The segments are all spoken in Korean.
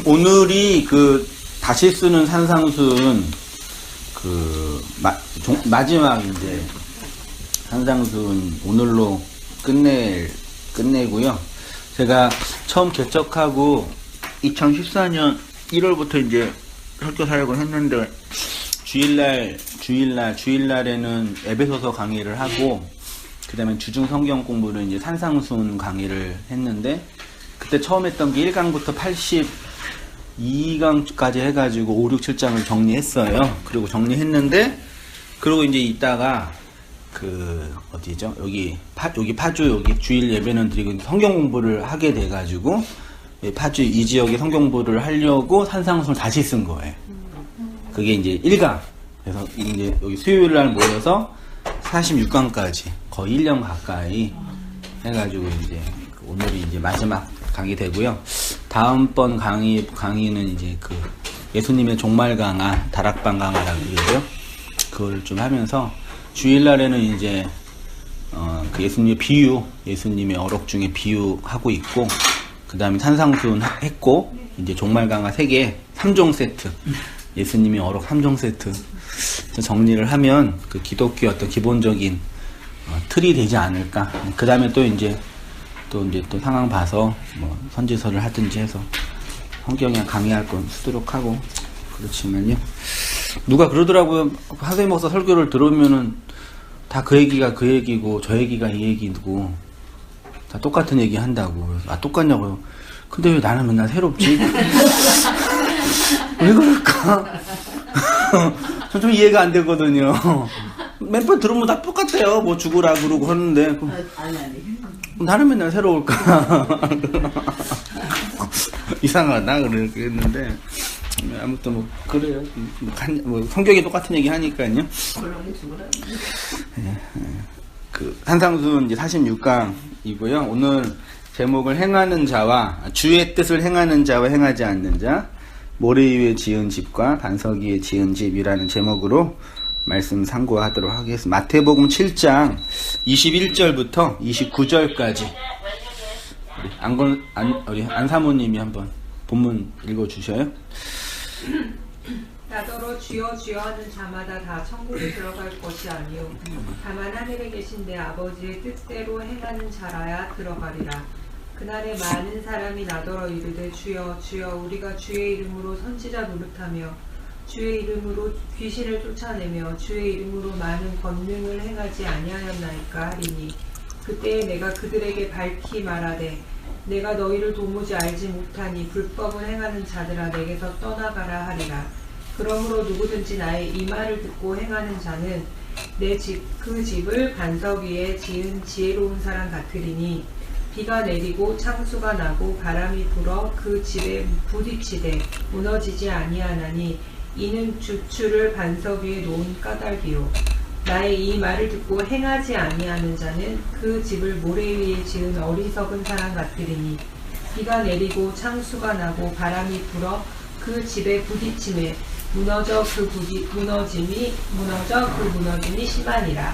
오늘이 그 다시 쓰는 산상순 그 마지막 이제 산상순 오늘로 끝내고요. 제가 처음 개척하고 2014년 1월부터 이제 설교 사역을 했는데 주일날에는 에베소서 강의를 하고 그 다음에 주중 성경 공부를 이제 산상순 강의를 했는데 그때 처음 했던 게 1강부터 82강까지 해가지고 5, 6, 7장을 정리했어요. 그리고 정리했는데 그리고 이제 이따가 그 어디죠? 여기 파주 여기 주일 예배는 드리고 성경 공부를 하게 돼가지고 파주 이 지역에 성경 공부를 하려고 산상순을 다시 쓴 거예요. 그게 이제 1강. 그래서 이제 여기 수요일 날 모여서 46강까지 거의 1년 가까이 해가지고 이제 오늘이 이제 마지막 강의 되고요. 다음번 강의는 이제 그 예수님의 종말 강화, 다락방 강화라고 그러고요. 그걸 좀 하면서 주일날에는 이제 그 예수님의 비유, 예수님의 어록 중에 비유 하고 있고, 그 다음에 산상순 했고, 이제 종말 강화 3개, 3종 세트, 예수님의 어록 3종 세트 정리를 하면 그 기독교 어떤 기본적인 틀이 되지 않을까. 그 다음에 또 상황 봐서 뭐 선지서를 하든지 해서 성경에 강의할 건 쓰도록 하고. 그렇지만요, 누가 그러더라고요. 하세희 목사 설교를 들으면은 다 그 얘기가 그 얘기고 저 얘기가 이 얘기고 다 똑같은 얘기 한다고. 아, 똑같냐고요? 근데 왜 나는 맨날 새롭지? 왜 그럴까? 전 좀 이해가 안 되거든요. 맨날 들으면 다 똑같아요. 뭐 죽으라 그러고 하는데 나는 맨날 새로울까? 이상하다 그랬는데 아무튼 뭐 그래요. 뭐 성경이 똑같은 얘기 하니까요. 그 산상순 이제 46강이고요. 오늘 제목을 행하는 자와 주의 뜻을 행하는 자와 행하지 않는 자, 모래 위에 지은 집과 반석 위에 지은 집이라는 제목으로 말씀 상고하도록 하겠습니다. 마태복음 7장 21절부터 29절까지 우리 안사모님이 한번 본문 읽어주셔요. 나더러 주여 주여 하는 자마다 다 천국에 들어갈 것이 아니요 다만 하늘에 계신 내 아버지의 뜻대로 행하는 자라야 들어가리라. 그날에 많은 사람이 나더러 이르되 주여 주여 우리가 주의 이름으로 선지자 노릇하며 주의 이름으로 귀신을 쫓아내며 주의 이름으로 많은 권능을 행하지 아니하였나이까 하리니 그때에 내가 그들에게 밝히 말하되 내가 너희를 도무지 알지 못하니 불법을 행하는 자들아 내게서 떠나가라 하리라. 그러므로 누구든지 나의 이 말을 듣고 행하는 자는 내 집 그 집을 반석 위에 지은 지혜로운 사람 같으리니 비가 내리고 창수가 나고 바람이 불어 그 집에 부딪히되 무너지지 아니하나니 이는 주추를 반석 위에 놓은 까닭이요. 나의 이 말을 듣고 행하지 아니하는 자는 그 집을 모래 위에 지은 어리석은 사람 같으리니 비가 내리고 창수가 나고 바람이 불어 그 집에 부딪힘에 무너져 그 무너짐이 심하니라.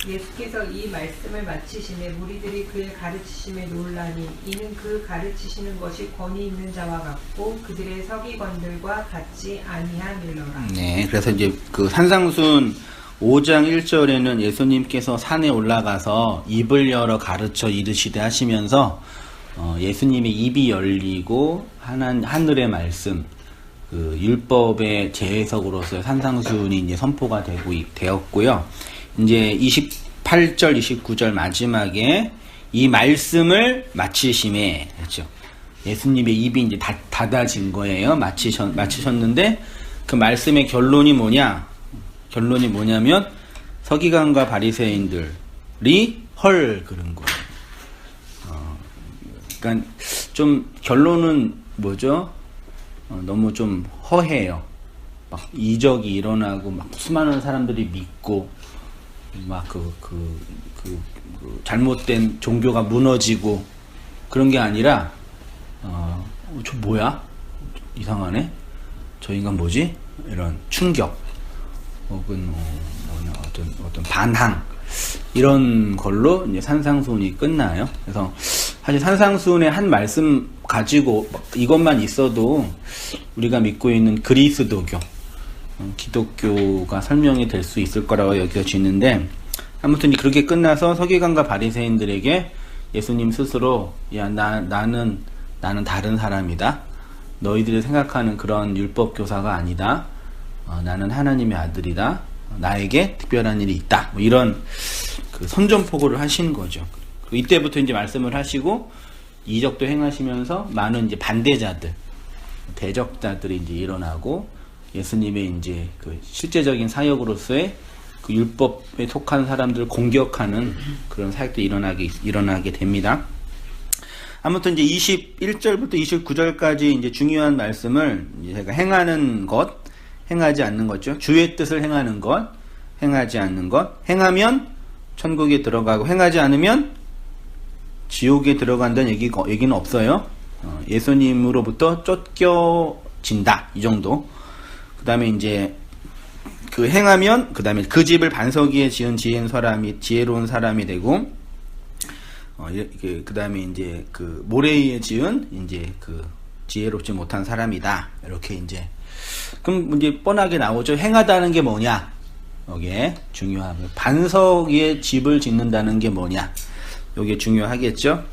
예수께서 이 말씀을 마치심에 무리들이 그의 가르치심에 놀라니 이는 그 가르치시는 것이 권위 있는 자와 같고 그들의 서기관들과 같지 아니함일러라. 네, 그래서 이제 그 산상순 5장 1절에는 예수님께서 산에 올라가서 입을 열어 가르쳐 이르시되 하시면서 예수님의 입이 열리고 하늘의 말씀, 그 율법의 재해석으로서 산상순이 이제 선포가 되었고요. 이제 28절, 29절 마지막에 이 말씀을 마치심에, 그렇죠. 예수님의 입이 이제 닫아진 거예요. 마치셨는데 그 말씀의 결론이 뭐냐면 서기관과 바리새인들이 그런 거예요. 그러니까 좀 결론은 뭐죠? 너무 좀 허해요. 막 이적이 일어나고 막 수많은 사람들이 믿고 막 잘못된 종교가 무너지고 그런 게 아니라 저 뭐야? 이상하네? 저 인간 뭐지? 이런 충격 혹은 어떤 반항 이런 걸로 이제 산상수훈이 끝나요. 그래서 사실 산상수훈의 한 말씀 가지고 이것만 있어도 우리가 믿고 있는 그리스도교, 기독교가 설명이 될 수 있을 거라고 여겨지는데, 아무튼 그렇게 끝나서 서기관과 바리새인들에게 예수님 스스로 나는 다른 사람이다. 너희들이 생각하는 그런 율법 교사가 아니다. 나는 하나님의 아들이다. 나에게 특별한 일이 있다. 뭐 이런 그 선전포고를 하신 거죠. 이때부터 이제 말씀을 하시고 이적도 행하시면서 많은 이제 반대자들, 대적자들이 이제 일어나고 예수님의 이제 그 실제적인 사역으로서의 그 율법에 속한 사람들을 공격하는 그런 사역도 일어나게 됩니다. 아무튼 이제 21절부터 29절까지 이제 중요한 말씀을 이제 제가 행하는 것, 행하지 않는 거죠. 주의 뜻을 행하는 것, 행하지 않는 것. 행하면 천국에 들어가고 행하지 않으면 지옥에 들어간다는 얘기는 없어요. 예수님으로부터 쫓겨진다. 이 정도. 그 다음에 이제 그 행하면 그 다음에 그 집을 반석 위에 지은 지혜로운 사람이 되고, 그 다음에 이제 그 모래 위에 지은 이제 그 지혜롭지 못한 사람이다. 이렇게 이제 그럼 이제 뻔하게 나오죠. 행하다는 게 뭐냐? 이게 중요하고, 반석 위에 집을 짓는다는 게 뭐냐? 이게 중요하겠죠.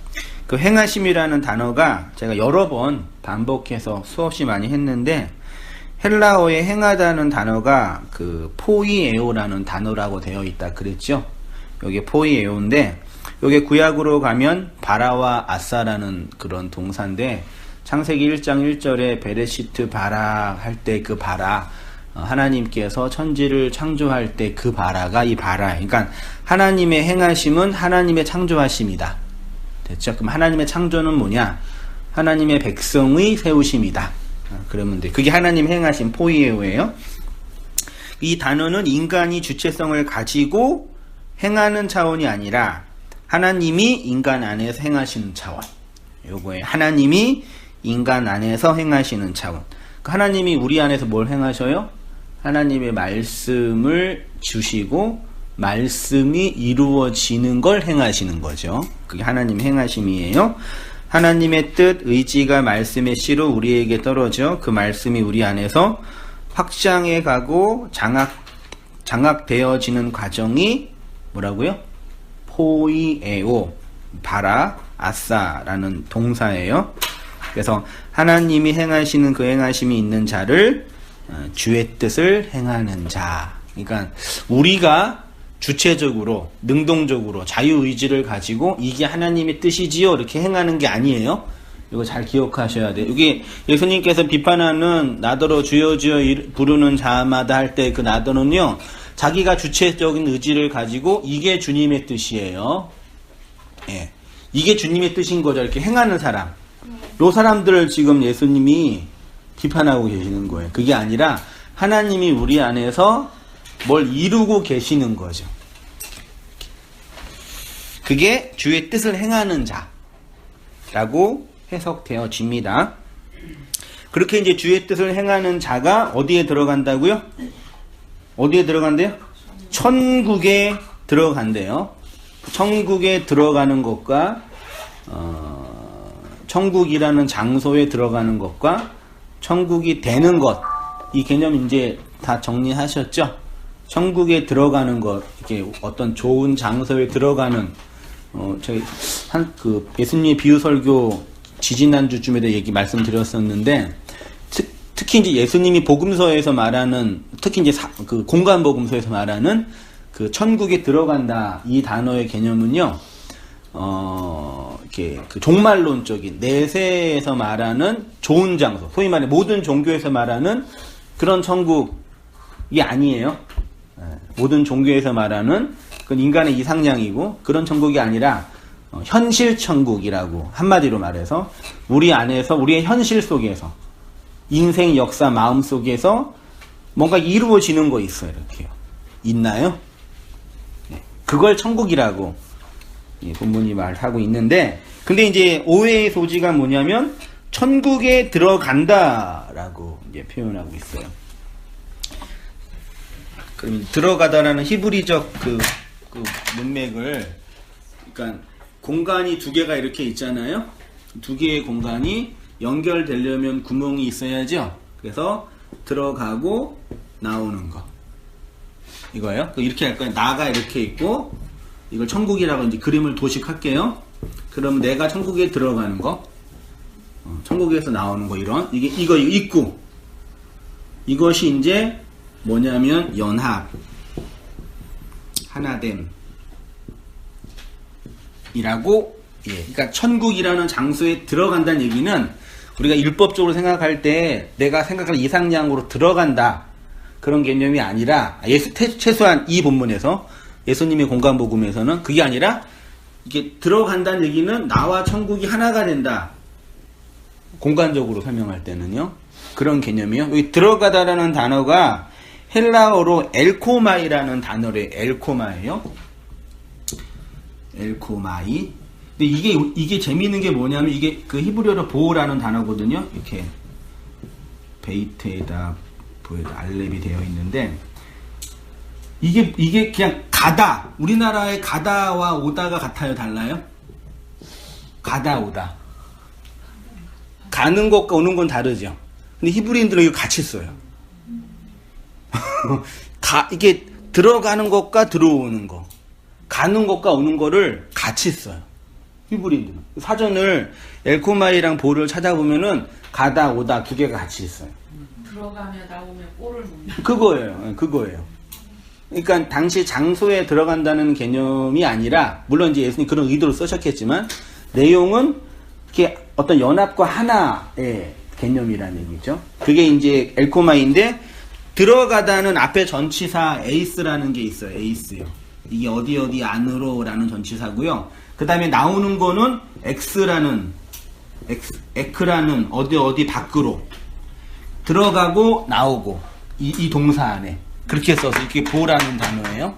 그 행하심이라는 단어가 제가 여러 번 반복해서 수없이 많이 했는데, 헬라어에 행하다는 단어가 그 포이에오라는 단어라고 되어 있다 그랬죠. 여기 포이에오인데, 여기 구약으로 가면 바라와 아사라는 그런 동사인데, 창세기 1장 1절에 베레시트 바라 할 때 그 바라, 하나님께서 천지를 창조할 때 그 바라가 이 바라. 그러니까 하나님의 행하심은 하나님의 창조하심이다. 됐죠? 그럼 하나님의 창조는 뭐냐? 하나님의 백성의 세우심이다. 그러면 돼. 그게 하나님 행하심 포이에오예요. 이 단어는 인간이 주체성을 가지고 행하는 차원이 아니라 하나님이 인간 안에서 행하시는 차원. 요거예요. 하나님이 인간 안에서 행하시는 차원. 하나님이 우리 안에서 뭘 행하셔요? 하나님의 말씀을 주시고 말씀이 이루어지는 걸 행하시는 거죠. 그게 하나님의 행하심이에요. 하나님의 뜻, 의지가 말씀의 씨로 우리에게 떨어져 그 말씀이 우리 안에서 확장해 가고 장악되어지는 과정이 뭐라고요? 포이에오, 바라, 아사라는 동사예요. 그래서 하나님이 행하시는 그 행하심이 있는 자를 주의 뜻을 행하는 자. 그러니까 우리가 주체적으로, 능동적으로 자유의지를 가지고 이게 하나님의 뜻이지요 이렇게 행하는 게 아니에요. 이거 잘 기억하셔야 돼요. 여기 예수님께서 비판하는 나더러 주여 주여 부르는 자마다 할 때 그 나더는요, 자기가 주체적인 의지를 가지고 이게 주님의 뜻이에요. 예, 이게 주님의 뜻인 거죠. 이렇게 행하는 사람. 요 사람들을 지금 예수님이 비판하고 계시는 거예요. 그게 아니라 하나님이 우리 안에서 뭘 이루고 계시는 거죠. 그게 주의 뜻을 행하는 자라고 해석되어집니다. 그렇게 이제 주의 뜻을 행하는 자가 어디에 들어간다고요? 어디에 들어간대요? 천국에 들어간대요. 천국에 들어가는 것과 천국이라는 장소에 들어가는 것과 천국이 되는 것, 이 개념 이제 다 정리하셨죠? 천국에 들어가는 것, 이렇게 어떤 좋은 장소에 들어가는, 저희 예수님의 비유설교 지지난주쯤에도 말씀드렸었는데, 특히 이제 예수님이 복음서에서 말하는, 특히 이제 그 공간 복음서에서 말하는 그 천국에 들어간다, 이 단어의 개념은요, 이렇게 그 종말론적인 내세에서 말하는 좋은 장소, 소위 말해 모든 종교에서 말하는 그런 천국이 아니에요. 모든 종교에서 말하는 그건 인간의 이상향이고 그런 천국이 아니라 현실 천국이라고, 한마디로 말해서 우리 안에서 우리의 현실 속에서 인생 역사 마음 속에서 뭔가 이루어지는 거 있어요. 이렇게요. 있나요? 그걸 천국이라고 본문이 말하고 있는데, 근데 이제 오해의 소지가 뭐냐면 천국에 들어간다라고 이제 표현하고 있어요. 그럼 들어가다라는 히브리적 그 문맥을, 그러니까 공간이 두 개가 이렇게 있잖아요. 두 개의 공간이 연결되려면 구멍이 있어야죠. 그래서 들어가고 나오는 거. 이거예요. 이렇게 할 거예요. 나가 이렇게 있고, 이걸 천국이라고 이제 그림을 도식할게요. 그럼 내가 천국에 들어가는 거, 천국에서 나오는 거, 이거 입구. 이것이 이제 뭐냐면 연합, 하나됨. 이라고, 예. 그러니까 천국이라는 장소에 들어간다는 얘기는 우리가 율법적으로 생각할 때 내가 생각할 이상량으로 들어간다. 그런 개념이 아니라, 최소한 이 본문에서, 예수님의 공간복음에서는 그게 아니라, 이게 들어간다는 얘기는 나와 천국이 하나가 된다. 공간적으로 설명할 때는요. 그런 개념이요. 여기 들어가다라는 단어가 헬라어로 엘코마이라는 단어를 엘코마예요. 엘코마이. 근데 이게 재미있는 게 뭐냐면 이게 그 히브리어로 보호라는 단어거든요. 이렇게 베이트에다 보에다 알렙이 되어 있는데 이게 그냥 가다. 우리나라의 가다와 오다가 같아요, 달라요? 가다 오다. 가는 것과 오는 건 다르죠. 근데 히브리인들은 이거 같이 써요. 이게 들어가는 것과 들어오는 거, 가는 것과 오는 거를 같이 써요. 히브리인들은. 사전을 엘코마이랑 보를 찾아보면은 가다 오다 두 개가 같이 있어요. 들어가면 나오면 꼴을 먹는. 그거예요. 그러니까 당시 장소에 들어간다는 개념이 아니라, 물론 이제 예수님 그런 의도로 쓰셨겠지만 내용은 이렇게 어떤 연합과 하나의 개념이라는 얘기죠. 그게 이제 엘코마인데, 들어가다는 앞에 전치사 에이스라는 게 있어요. 에이스요. 이게 어디 안으로라는 전치사고요. 그 다음에 나오는 거는 에크라는 어디 밖으로 들어가고 나오고 이 동사 안에 그렇게 써서 이렇게 보라는 단어예요.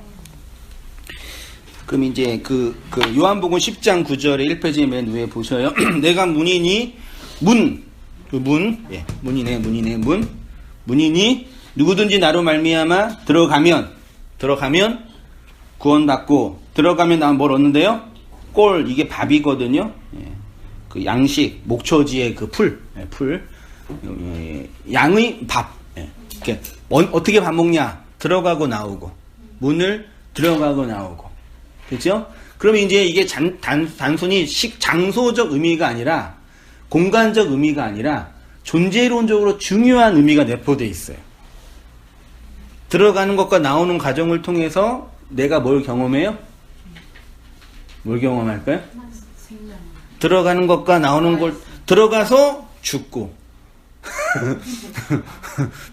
그럼 이제 그 요한복음 10장 9절에 1페이지 맨 위에 보셔요. 내가 문이니 문이니 누구든지 나로 말미암아 들어가면 구원받고, 들어가면 나는 뭘 얻는데요? 꼴, 이게 밥이거든요. 예. 그 양식, 목초지의 그 풀. 양의 밥. 예. 이렇게 어떻게 밥 먹냐? 들어가고 나오고. 문을 들어가고 나오고. 그렇죠? 그러면 이제 이게 단순히 장소적 의미가 아니라, 공간적 의미가 아니라 존재론적으로 중요한 의미가 내포되어 있어요. 들어가는 것과 나오는 과정을 통해서 내가 뭘 경험해요? 뭘 경험할까요? 들어가는 것과 나오는 걸, 들어가서 죽고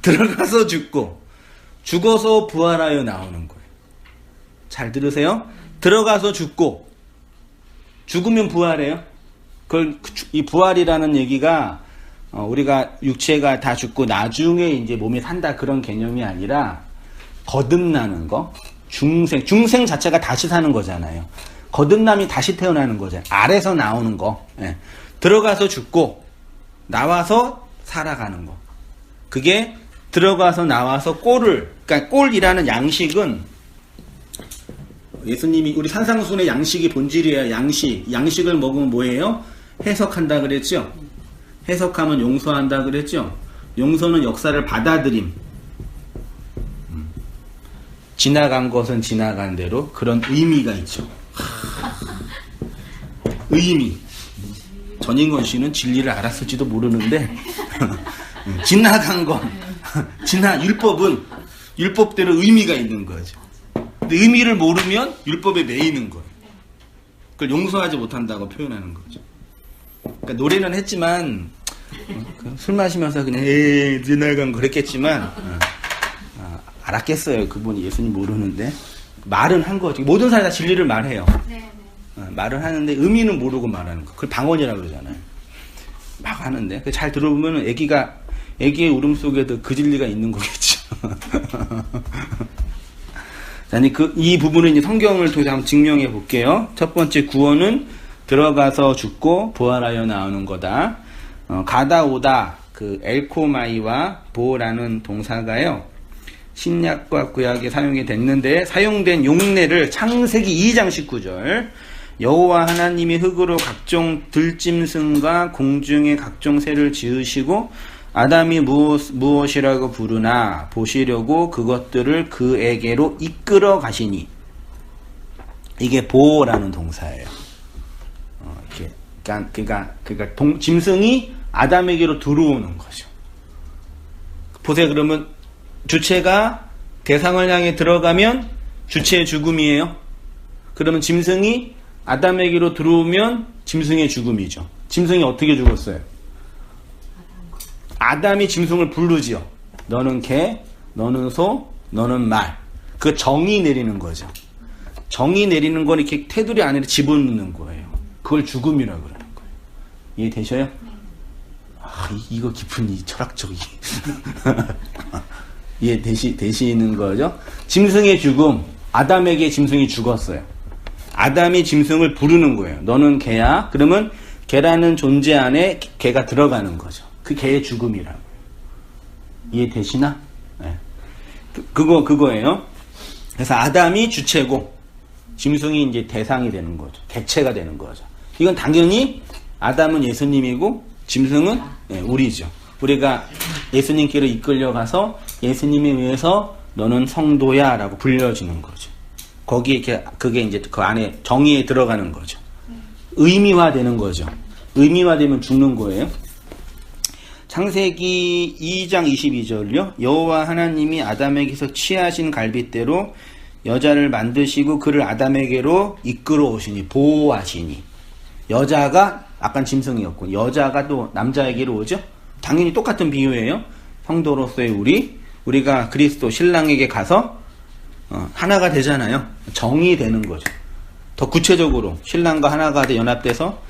들어가서 죽어서 부활하여 나오는 거예요. 잘 들으세요? 들어가서 죽으면 부활해요. 이 부활이라는 얘기가 우리가 육체가 다 죽고 나중에 이제 몸이 산다 그런 개념이 아니라 거듭나는 거, 중생 자체가 다시 사는 거잖아요. 거듭남이 다시 태어나는 거잖아요. 알에서 나오는 거. 예. 들어가서 죽고 나와서 살아가는 거. 그게 들어가서 나와서 그러니까 꼴이라는 양식은 예수님이 우리 산상순의 양식이 본질이에요. 양식을 먹으면 뭐예요? 해석한다 그랬죠? 해석하면 용서한다 그랬죠? 용서는 역사를 받아들임. 지나간 것은 지나간 대로 그런 의미가 있죠. 의미. 전인권 씨는 진리를 알았을지도 모르는데 지나간 건 율법대로 의미가 있는 거죠. 근데 의미를 모르면 율법에 매이는 거예요. 그걸 용서하지 못한다고 표현하는 거죠. 그러니까 노래는 했지만 술 마시면서 그냥 지나간 거 그랬겠지만 알았겠어요. 그분이 예수님 모르는데 말은 한 거죠. 모든 사람이 다 진리를 말해요. 말을 하는데 의미는 모르고 말하는 거. 그걸 방언이라고 그러잖아요. 막 하는데 잘 들어보면 애기의 울음 속에도 그 진리가 있는 거겠죠. 아니 이 부분은 이제 성경을 통해서 한번 증명해 볼게요. 첫 번째 구원은 들어가서 죽고 부활하여 나오는 거다. 가다 오다 그 엘코마이와 보라는 동사가요. 신약과 구약에 사용이 됐는데 사용된 용례를 창세기 2장 19절 여호와 하나님이 흙으로 각종 들짐승과 공중의 각종 새를 지으시고 아담이 무엇이라고 부르나 보시려고 그것들을 그에게로 이끌어 가시니 이게 보라는 동사예요. 이렇게 그러니까 짐승이 아담에게로 들어오는 거죠. 보세요. 그러면 주체가 대상을 향해 들어가면 주체의 죽음이에요. 그러면 짐승이 아담에게로 들어오면 짐승의 죽음이죠. 짐승이 어떻게 죽었어요? 아담이 짐승을 부르지요. 너는 개, 너는 소, 너는 말. 그 정의 내리는 거죠. 정의 내리는 건 이렇게 테두리 안에 집어넣는 거예요. 그걸 죽음이라고 그러는 거예요. 이해되셔요? 이거 깊은 이 철학적인 이해되시는 거죠? 짐승의 죽음, 아담에게 짐승이 죽었어요. 아담이 짐승을 부르는 거예요. 너는 개야. 그러면 개라는 존재 안에 개가 들어가는 거죠. 그 개의 죽음이라고요. 이해되시나? 네. 그거예요. 그래서 아담이 주체고 짐승이 이제 대상이 되는 거죠. 객체가 되는 거죠. 이건 당연히 아담은 예수님이고 짐승은 우리죠. 우리가 예수님께로 이끌려가서 예수님에 의해서 너는 성도야 라고 불려지는 거죠. 거기에 이렇게 그게 이제 그 안에 정의에 들어가는 거죠. 의미화되는 거죠. 의미화되면 죽는 거예요. 창세기 2장 22절요. 여호와 하나님이 아담에게서 취하신 갈빗대로 여자를 만드시고 그를 아담에게로 이끌어 오시니 보호하시니 여자가 아까 짐승이었고 여자가 또 남자에게로 오죠. 당연히 똑같은 비유예요. 성도로서의 우리가 그리스도 신랑에게 가서 하나가 되잖아요. 정이 되는 거죠. 더 구체적으로 신랑과 하나가 돼 연합돼서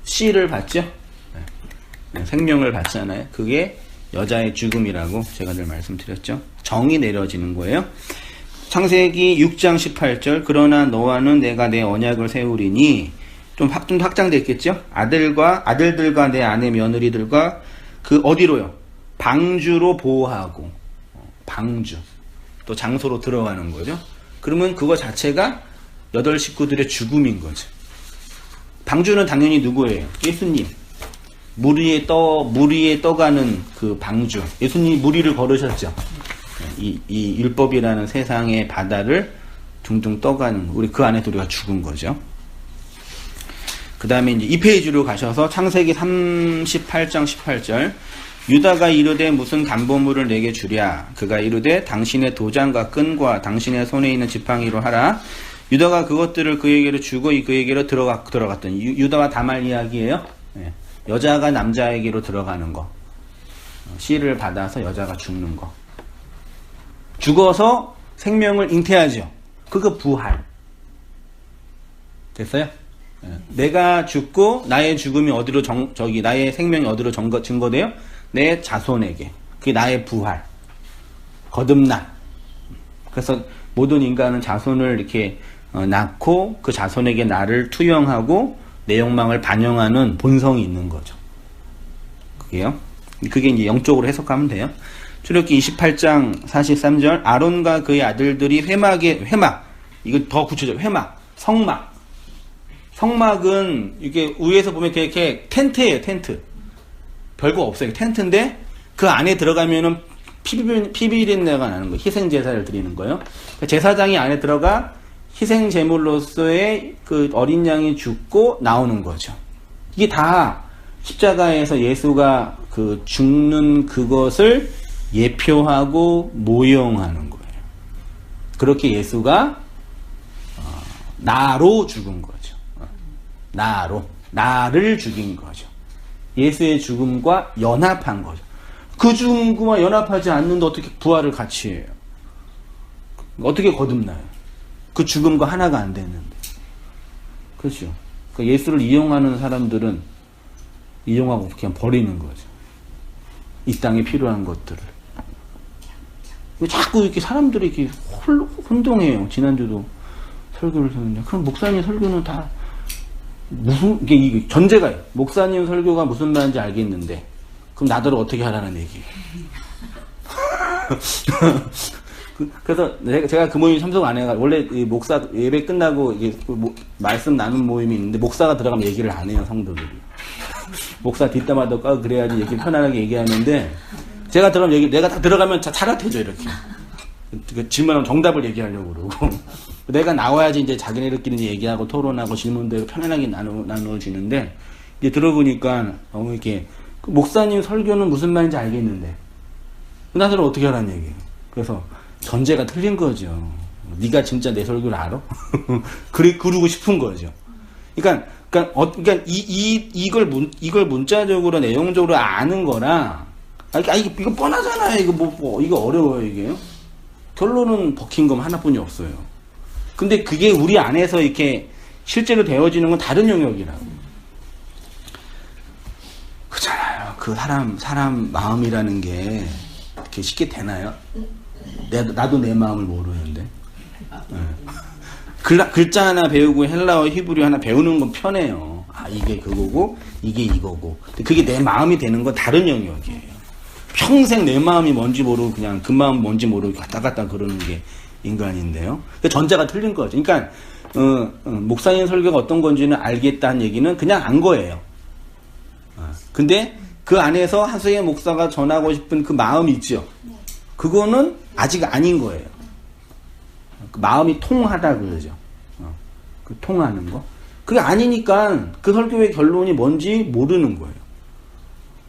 씨를 받죠. 생명을 받잖아요. 그게 여자의 죽음이라고 제가 늘 말씀드렸죠. 정이 내려지는 거예요. 창세기 6장 18절 그러나 너와는 내가 내 언약을 세우리니 좀 확장됐겠죠. 아들들과 내 아내 며느리들과 그 어디로요? 방주로 보호하고 방주 또 장소로 들어가는 거죠. 그러면 그거 자체가 8 식구들의 죽음인 거죠. 방주는 당연히 누구예요? 예수님. 물 위에 떠가는 그 방주. 예수님이 물 위를 걸으셨죠. 이 율법이라는 세상의 바다를 둥둥 떠가는 우리 그 안에 우리가 죽은 거죠. 그 다음에 이제 2페이지로 가셔서 창세기 38장 18절 유다가 이르되 무슨 담보물을 내게 주랴 그가 이르되 당신의 도장과 끈과 당신의 손에 있는 지팡이로 하라. 유다가 그것들을 그에게로 주고 그에게로 들어갔더니 유다와 다말 이야기예요. 여자가 남자에게로 들어가는 거, 씨를 받아서 여자가 죽는 거, 죽어서 생명을 잉태하죠. 그거 부활. 됐어요? 내가 죽고 나의 죽음이 어디로 나의 생명이 어디로 증거돼요? 내 자손에게. 그게 나의 부활. 거듭남. 그래서 모든 인간은 자손을 이렇게 낳고 그 자손에게 나를 투영하고 내 욕망을 반영하는 본성이 있는 거죠. 그게 이제 영적으로 해석하면 돼요. 출애굽기 28장 43절 아론과 그의 아들들이 회막 이거 더 구체적 성막은 이게 위에서 보면 이렇게 텐트예요. 텐트 별거 없어요. 텐트인데 그 안에 들어가면은 피비린내가 나는 거예요. 희생 제사를 드리는 거예요. 제사장이 안에 들어가 희생 제물로서의 그 어린 양이 죽고 나오는 거죠. 이게 다 십자가에서 예수가 그 죽는 그것을 예표하고 모형하는 거예요. 그렇게 예수가 나로 죽은 거죠. 나를 죽인 거죠. 예수의 죽음과 연합한 거죠. 그 죽음과 연합하지 않는데 어떻게 부활을 같이 해요? 어떻게 거듭나요? 그 죽음과 하나가 안 됐는데. 그렇죠. 그러니까 예수를 이용하는 사람들은 이용하고 그냥 버리는 거죠. 이 땅에 필요한 것들을. 자꾸 이렇게 사람들이 이렇게 혼동해요. 지난주도 설교를 했는데. 그럼 목사님 설교는 다 이게 전제가 목사님 설교가 무슨 말인지 알겠는데 그럼 나더러 어떻게 하라는 얘기예요. 그래서 제가 그 모임 참석 안 해가 원래 이 목사 예배 끝나고 이게 말씀 나눈 모임이 있는데 목사가 들어가면 얘기를 안 해요 성도들이. 목사 뒷담화도 까고 그래야지 얘기 편안하게 얘기하는데 제가 들어가면 내가 딱 들어가면 차렷해져 이렇게. 그 질문하면 정답을 얘기하려고 그러고 내가 나와야지 이제 자기네들끼리 얘기하고 토론하고 질문대로 편안하게 나누어지는데 이제 들어보니까 이렇게 그 목사님 설교는 무슨 말인지 알겠는데 나들은 어떻게 하라는 얘기예요. 그래서 전제가 틀린 거죠. 네가 진짜 내 설교를 알아? 그러고 싶은 거죠. 그러니까 이걸 문자적으로 내용적으로 아는 거라. 이거 뻔하잖아요. 이거 어려워요 이게. 결론은 버킹검 하나뿐이 없어요. 근데 그게 우리 안에서 이렇게 실제로 되어지는 건 다른 영역이라고. 그렇잖아요. 그 사람 마음이라는 게 이렇게 쉽게 되나요? 나도 내 마음을 모르는데. 네. 글자 하나 배우고 헬라어 히브리 하나 배우는 건 편해요. 이게 그거고 이게 이거고. 근데 그게 내 마음이 되는 건 다른 영역이에요. 평생 내 마음이 뭔지 모르고 그냥 그 마음 뭔지 모르고 갔다 그러는 게 인간인데요. 전제가 틀린 거죠. 그러니까 목사님 설교가 어떤 건지는 알겠다는 얘기는 그냥 안 거예요. 근데 그 안에서 한수의 목사가 전하고 싶은 그 마음이 있죠. 그거는 아직 아닌 거예요. 그 마음이 통하다 그러죠. 그 통하는 거. 그게 아니니까 그 설교의 결론이 뭔지 모르는 거예요.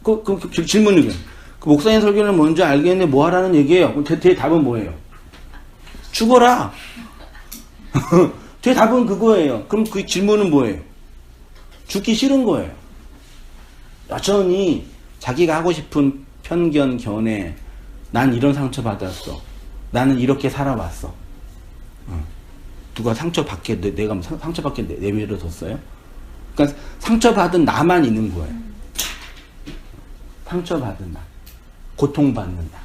그 질문이에요. 그 목사님 설교는 뭔지 알겠는데 뭐 하라는 얘기예요? 그럼 제 답은 뭐예요? 죽어라. 제 답은 그거예요. 그럼 그 질문은 뭐예요? 죽기 싫은 거예요. 여전히 자기가 하고 싶은 편견, 견해, 난 이런 상처 받았어. 나는 이렇게 살아왔어. 누가 상처받게 내가 상처받게 내버려뒀어요? 그러니까 상처받은 나만 있는 거예요. 상처받은 나. 고통받는 나.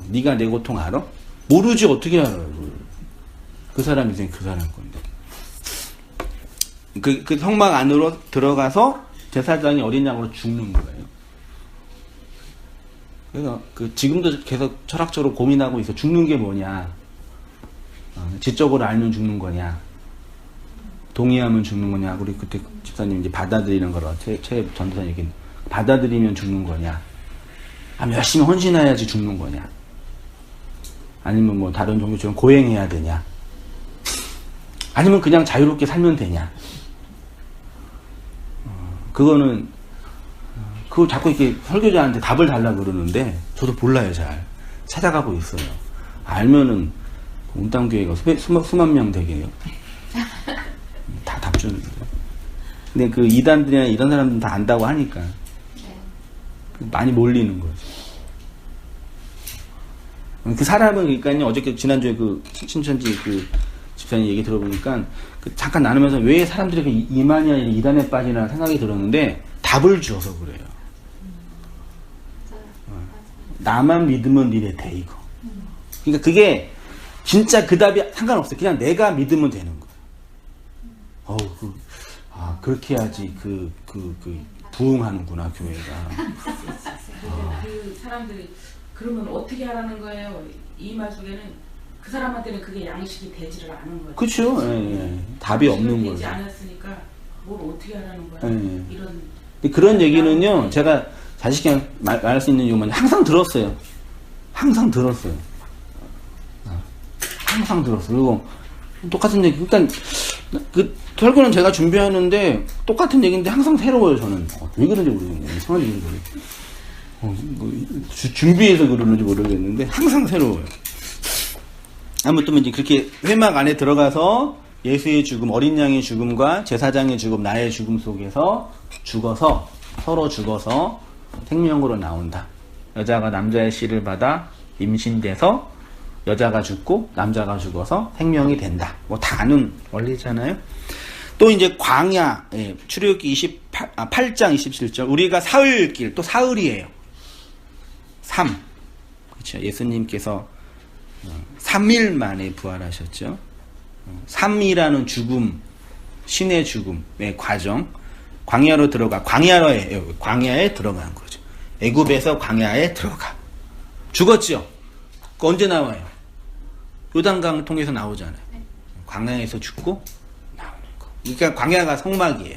네가 내 고통 알아? 모르지 어떻게 알아요? 그 사람 인생 그 사람 건데. 그 성막 안으로 들어가서 제사장이 어린 양으로 죽는 거예요. 그래서 지금도 계속 철학적으로 고민하고 있어. 죽는 게 뭐냐? 지적으로 알면 죽는 거냐? 동의하면 죽는 거냐? 우리 그때 집사님 이제 받아들이는 거라 최 전도사 얘기는 받아들이면 죽는 거냐? 열심히 헌신해야지 죽는 거냐? 아니면 뭐 다른 종교처럼 고행해야 되냐? 아니면 그냥 자유롭게 살면 되냐? 그거는 그거 자꾸 이렇게 설교자한테 답을 달라고 그러는데 저도 몰라요. 잘 찾아가고 있어요. 알면은 웅땅교회가 수만 명 되게요. 다 답 주는데. 근데 그 이단들이나 이런 사람들은 다 안다고 하니까 많이 몰리는 거죠. 그 사람은 그러니까요. 어저께 지난주에 그 신천지 그 집사님 얘기 들어보니까 잠깐 나누면서 왜 사람들이 그 이만이 아니라 이단에 빠지나 생각이 들었는데 답을 주어서 그래요. 나만 믿으면 니네 돼 이거. 그러니까 그게 진짜 그 답이 상관없어요. 그냥 내가 믿으면 되는 거예요. 그렇게 해야지 부흥하는구나 교회가. 그 사람들이 그러면 어떻게 하라는 거예요? 이 말 속에는 그 사람한테는 그게 양식이 되지를 않은 거죠. 그렇죠. 예. 답이 없는 거죠. 되지 않았으니까 뭘 어떻게 하라는 거야? 예. 이런 그런 얘기는요. 제가 자식이 말할 수 있는 이유만 항상 들었어요. 항상 들었어요. 항상 들었어요. 그리고 똑같은 얘기. 그러니까 그 설교는 제가 준비하는데 똑같은 얘기인데 항상 새로워요. 저는 왜 그런지 모르겠네요. 이상한 얘기인데. 준비해서 그러는지 모르겠는데 항상 새로워요. 아무튼 이제 그렇게 회막 안에 들어가서 예수의 죽음, 어린 양의 죽음과 제사장의 죽음, 나의 죽음 속에서 죽어서 서로 죽어서 생명으로 나온다. 여자가 남자의 씨를 받아 임신돼서 여자가 죽고 남자가 죽어서 생명이 된다. 뭐 다 아는 원리잖아요. 또 이제 광야, 출애굽기 8장 27절 우리가 사흘길, 또 사흘이에요. 3. 그렇죠. 예수님께서 3일 만에 부활하셨죠. 3이라는 죽음, 신의 죽음의 과정, 광야로 들어가, 광야에 들어간 거죠. 애굽에서 광야에 들어가. 죽었죠. 그 언제 나와요? 요단강을 통해서 나오잖아요. 광야에서 죽고 나오는 거. 그러니까 광야가 성막이에요.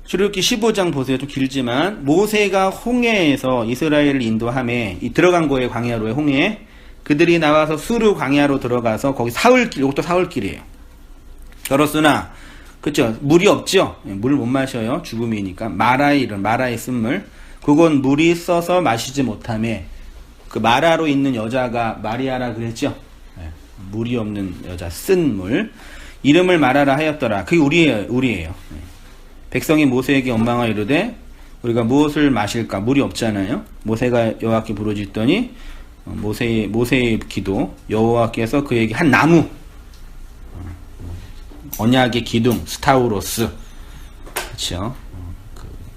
출애굽기 15장 보세요. 좀 길지만 모세가 홍해에서 이스라엘을 인도함에 들어간 거예요. 광야로의 홍해에. 그들이 나와서 수르 광야로 들어가서 거기 사흘길, 이것도 사흘길이에요. 걸었으나 그쵸, 물이 없죠. 물을 못 마셔요. 죽음이니까. 마라의 쓴물. 그건 물이 써서 마시지 못함에 그 마라로 있는 여자가 마리아라 그랬죠. 물이 없는 여자, 쓴 물. 이름을 마라라 하였더라. 그게 우리예요. 백성이 모세에게 원망하여 이르되 우리가 무엇을 마실까? 물이 없잖아요. 모세가 여호와께 부르짖더니 모세의 기도, 여호와께서 그에게 한 나무, 언약의 기둥, 스타우로스, 그렇죠?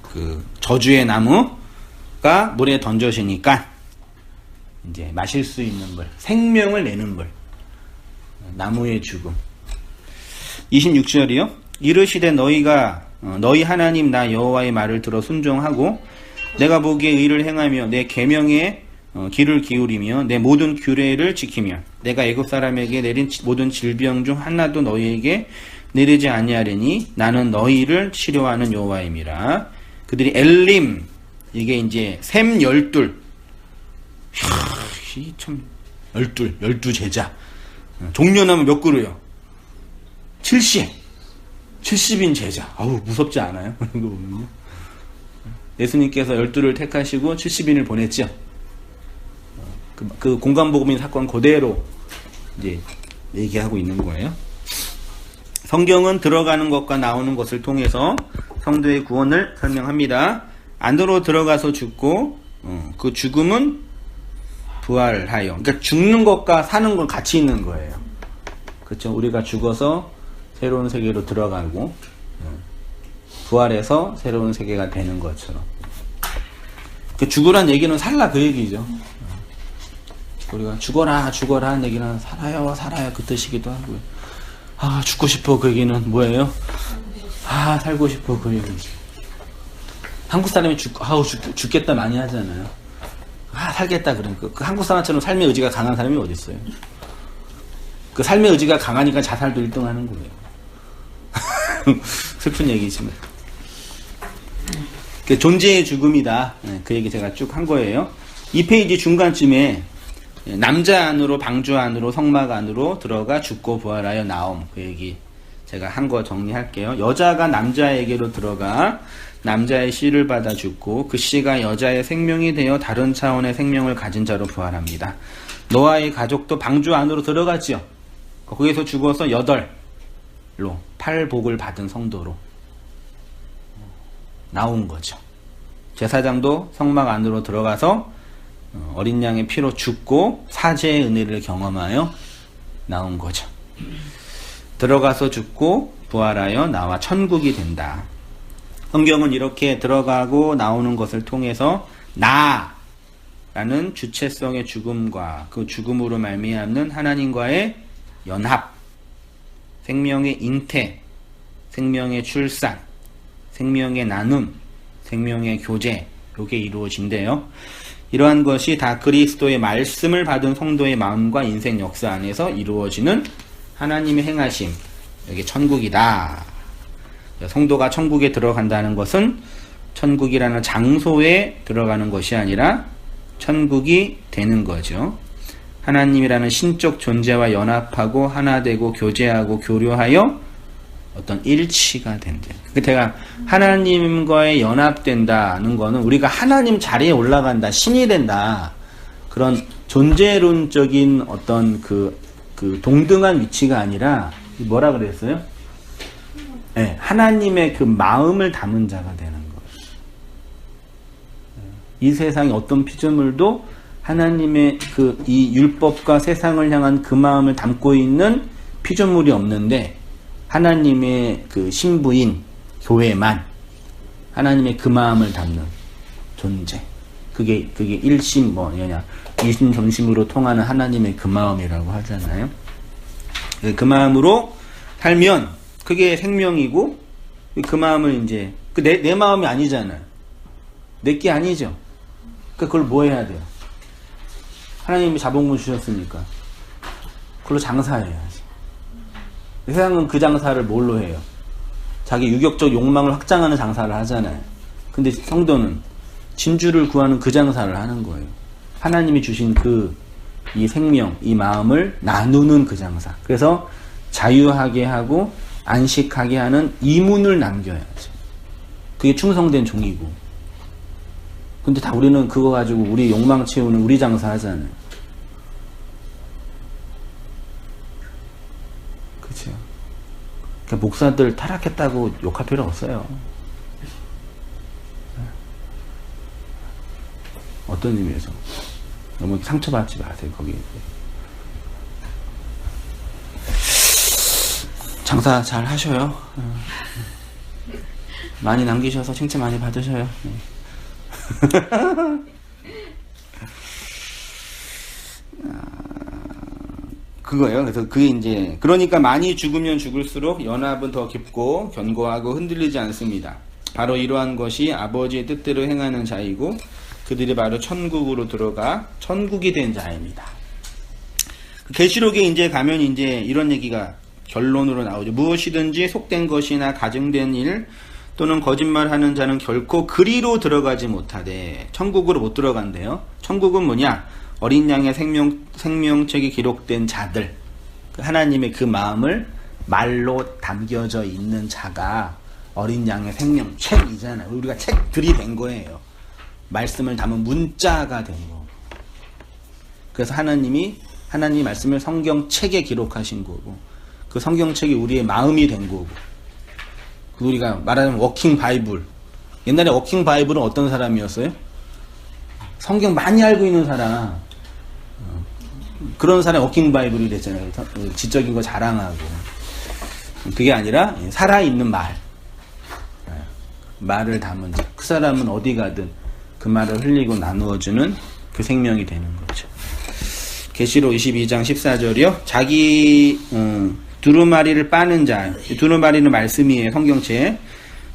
그 저주의 나무가 물에 던져지니까 이제 마실 수 있는 물, 생명을 내는 물, 나무의 죽음. 26절이요. 이르시되 너희 하나님 나 여호와의 말을 들어 순종하고 내가 보기에 의를 행하며 내 계명에 귀를 기울이며 내 모든 규례를 지키며 내가 애굽 사람에게 내린 모든 질병 중 하나도 너희에게 내리지 아니하리니 나는 너희를 치료하는 여호와임이라. 그들이 엘림, 이게 이제 셈 12, 참 12 제자. 종려나면 몇 그루요? 70인 제자. 아우, 무섭지 않아요? 그런 거 보면요. 예수님께서 12를 택하시고 70인을 보냈죠. 그 공간복음인 사건 그대로 이제 얘기하고 있는 거예요. 성경은 들어가는 것과 나오는 것을 통해서 성도의 구원을 설명합니다. 안으로 들어가서 죽고 그 죽음은 부활하여. 그러니까 죽는 것과 사는 건 같이 있는 거예요. 그렇죠? 우리가 죽어서 새로운 세계로 들어가고 부활해서 새로운 세계가 되는 것처럼. 그 죽으란 얘기는 살라 그 얘기죠. 우리가 죽어라 하는 얘기는 살아요 그 뜻이기도 하고요. 아, 죽고 싶어 그 얘기는 뭐예요? 아, 살고 싶어 그 얘기지. 한국 사람이 죽겠다 많이 하잖아요. 아, 살겠다 그러니까. 그 한국 사람처럼 삶의 의지가 강한 사람이 어디 있어요? 그 삶의 의지가 강하니까 자살도 1등 하는 거예요. 슬픈 얘기지만. 그 존재의 죽음이다. 그 얘기 제가 쭉 한 거예요. 이 페이지 중간쯤에 남자 안으로, 방주 안으로, 성막 안으로 들어가 죽고 부활하여 나옴. 그 얘기 제가 한 거 정리할게요. 여자가 남자에게로 들어가 남자의 씨를 받아 죽고 그 씨가 여자의 생명이 되어 다른 차원의 생명을 가진 자로 부활합니다. 노아의 가족도 방주 안으로 들어갔지요. 거기서 죽어서 8로 8복을 받은 성도로 나온 거죠. 제사장도 성막 안으로 들어가서 어린 양의 피로 죽고 사죄의 은혜를 경험하여 나온 거죠. 들어가서 죽고 부활하여 나와 천국이 된다. 성경은 이렇게 들어가고 나오는 것을 통해서 나라는 주체성의 죽음과 그 죽음으로 말미암는 하나님과의 연합, 생명의 잉태, 생명의 출산, 생명의 나눔, 생명의 교제, 이게 이루어진대요. 이러한 것이 다 그리스도의 말씀을 받은 성도의 마음과 인생 역사 안에서 이루어지는 하나님의 행하심, 여기 천국이다. 성도가 천국에 들어간다는 것은 천국이라는 장소에 들어가는 것이 아니라 천국이 되는 거죠. 하나님이라는 신적 존재와 연합하고 하나 되고 교제하고 교류하여 어떤 일치가 된다. 제가 하나님과의 연합된다는 거는 우리가 하나님 자리에 올라간다, 신이 된다. 그런 존재론적인 어떤 그 동등한 위치가 아니라 뭐라 그랬어요? 네, 하나님의 그 마음을 담은 자가 되는 거예요. 이 세상의 어떤 피조물도 하나님의 이 율법과 세상을 향한 그 마음을 담고 있는 피조물이 없는데 하나님의 그 신부인 교회만 하나님의 그 마음을 담는 존재. 그게 일심 이심전심으로 통하는 하나님의 그 마음이라고 하잖아요. 그 마음으로 살면 그게 생명이고 그 마음을 이제 내 마음이 아니잖아요. 내게 아니죠. 그걸 뭐 해야 돼요? 하나님이 자본금 주셨으니까 그걸로 장사해야지. 세상은 그 장사를 뭘로 해요? 자기 유격적 욕망을 확장하는 장사를 하잖아요. 근데 성도는 진주를 구하는 그 장사를 하는 거예요. 하나님이 주신 이 생명, 이 마음을 나누는 그 장사. 그래서 자유하게 하고 안식하게 하는 이문을 남겨야지. 그게 충성된 종이고. 근데 다 우리는 그거 가지고 우리 욕망 채우는 우리 장사 하잖아요. 그렇죠. 그러니까 목사들 타락했다고 욕할 필요 없어요. 어떤 의미에서? 너무 상처받지 마세요, 거기. 장사 잘 하셔요. 많이 남기셔서 칭찬 많이 받으셔요. 그거예요. 그래서 그러니까 많이 죽으면 죽을수록 연합은 더 깊고 견고하고 흔들리지 않습니다. 바로 이러한 것이 아버지의 뜻대로 행하는 자이고 그들이 바로 천국으로 들어가 천국이 된 자입니다. 계시록에 이제 가면 이제 이런 얘기가 결론으로 나오죠. 무엇이든지 속된 것이나 가증된 일 또는 거짓말하는 자는 결코 그리로 들어가지 못하되 천국으로 못 들어간대요. 천국은 뭐냐? 어린 양의 생명책이 기록된 자들, 하나님의 그 마음을 말로 담겨져 있는 자가 어린 양의 생명책이잖아요. 우리가 책들이 된 거예요. 말씀을 담은 문자가 된 거. 그래서 하나님 말씀을 성경책에 기록하신 거고, 그 성경책이 우리의 마음이 된 거고, 우리가 말하자면 워킹 바이블. 옛날에 워킹 바이블은 어떤 사람이었어요? 성경 많이 알고 있는 사람. 그런 사람이 워킹 바이블이 됐잖아요. 지적인 거 자랑하고. 그게 아니라 살아있는 말을 담은 자. 그 사람은 어디 가든 그 말을 흘리고 나누어주는 그 생명이 되는 거죠. 계시록 22장 14절이요. 자기 두루마리를 빠는 자. 두루마리는 말씀이에요. 성경책.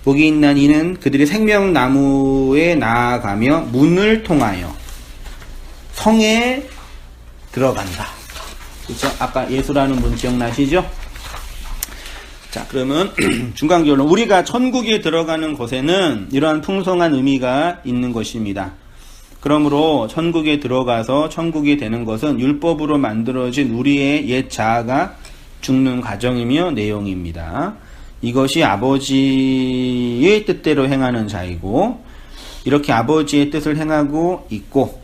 복이 있는 이는 그들이 생명나무에 나아가며 문을 통하여 성에 들어간다. 그렇죠? 아까 예수라는 문 기억나시죠? 자, 그러면 중간 결론. 우리가 천국에 들어가는 것에는 이러한 풍성한 의미가 있는 것입니다. 그러므로 천국에 들어가서 천국이 되는 것은 율법으로 만들어진 우리의 옛 자아가 죽는 과정이며 내용입니다. 이것이 아버지의 뜻대로 행하는 자이고, 이렇게 아버지의 뜻을 행하고 있고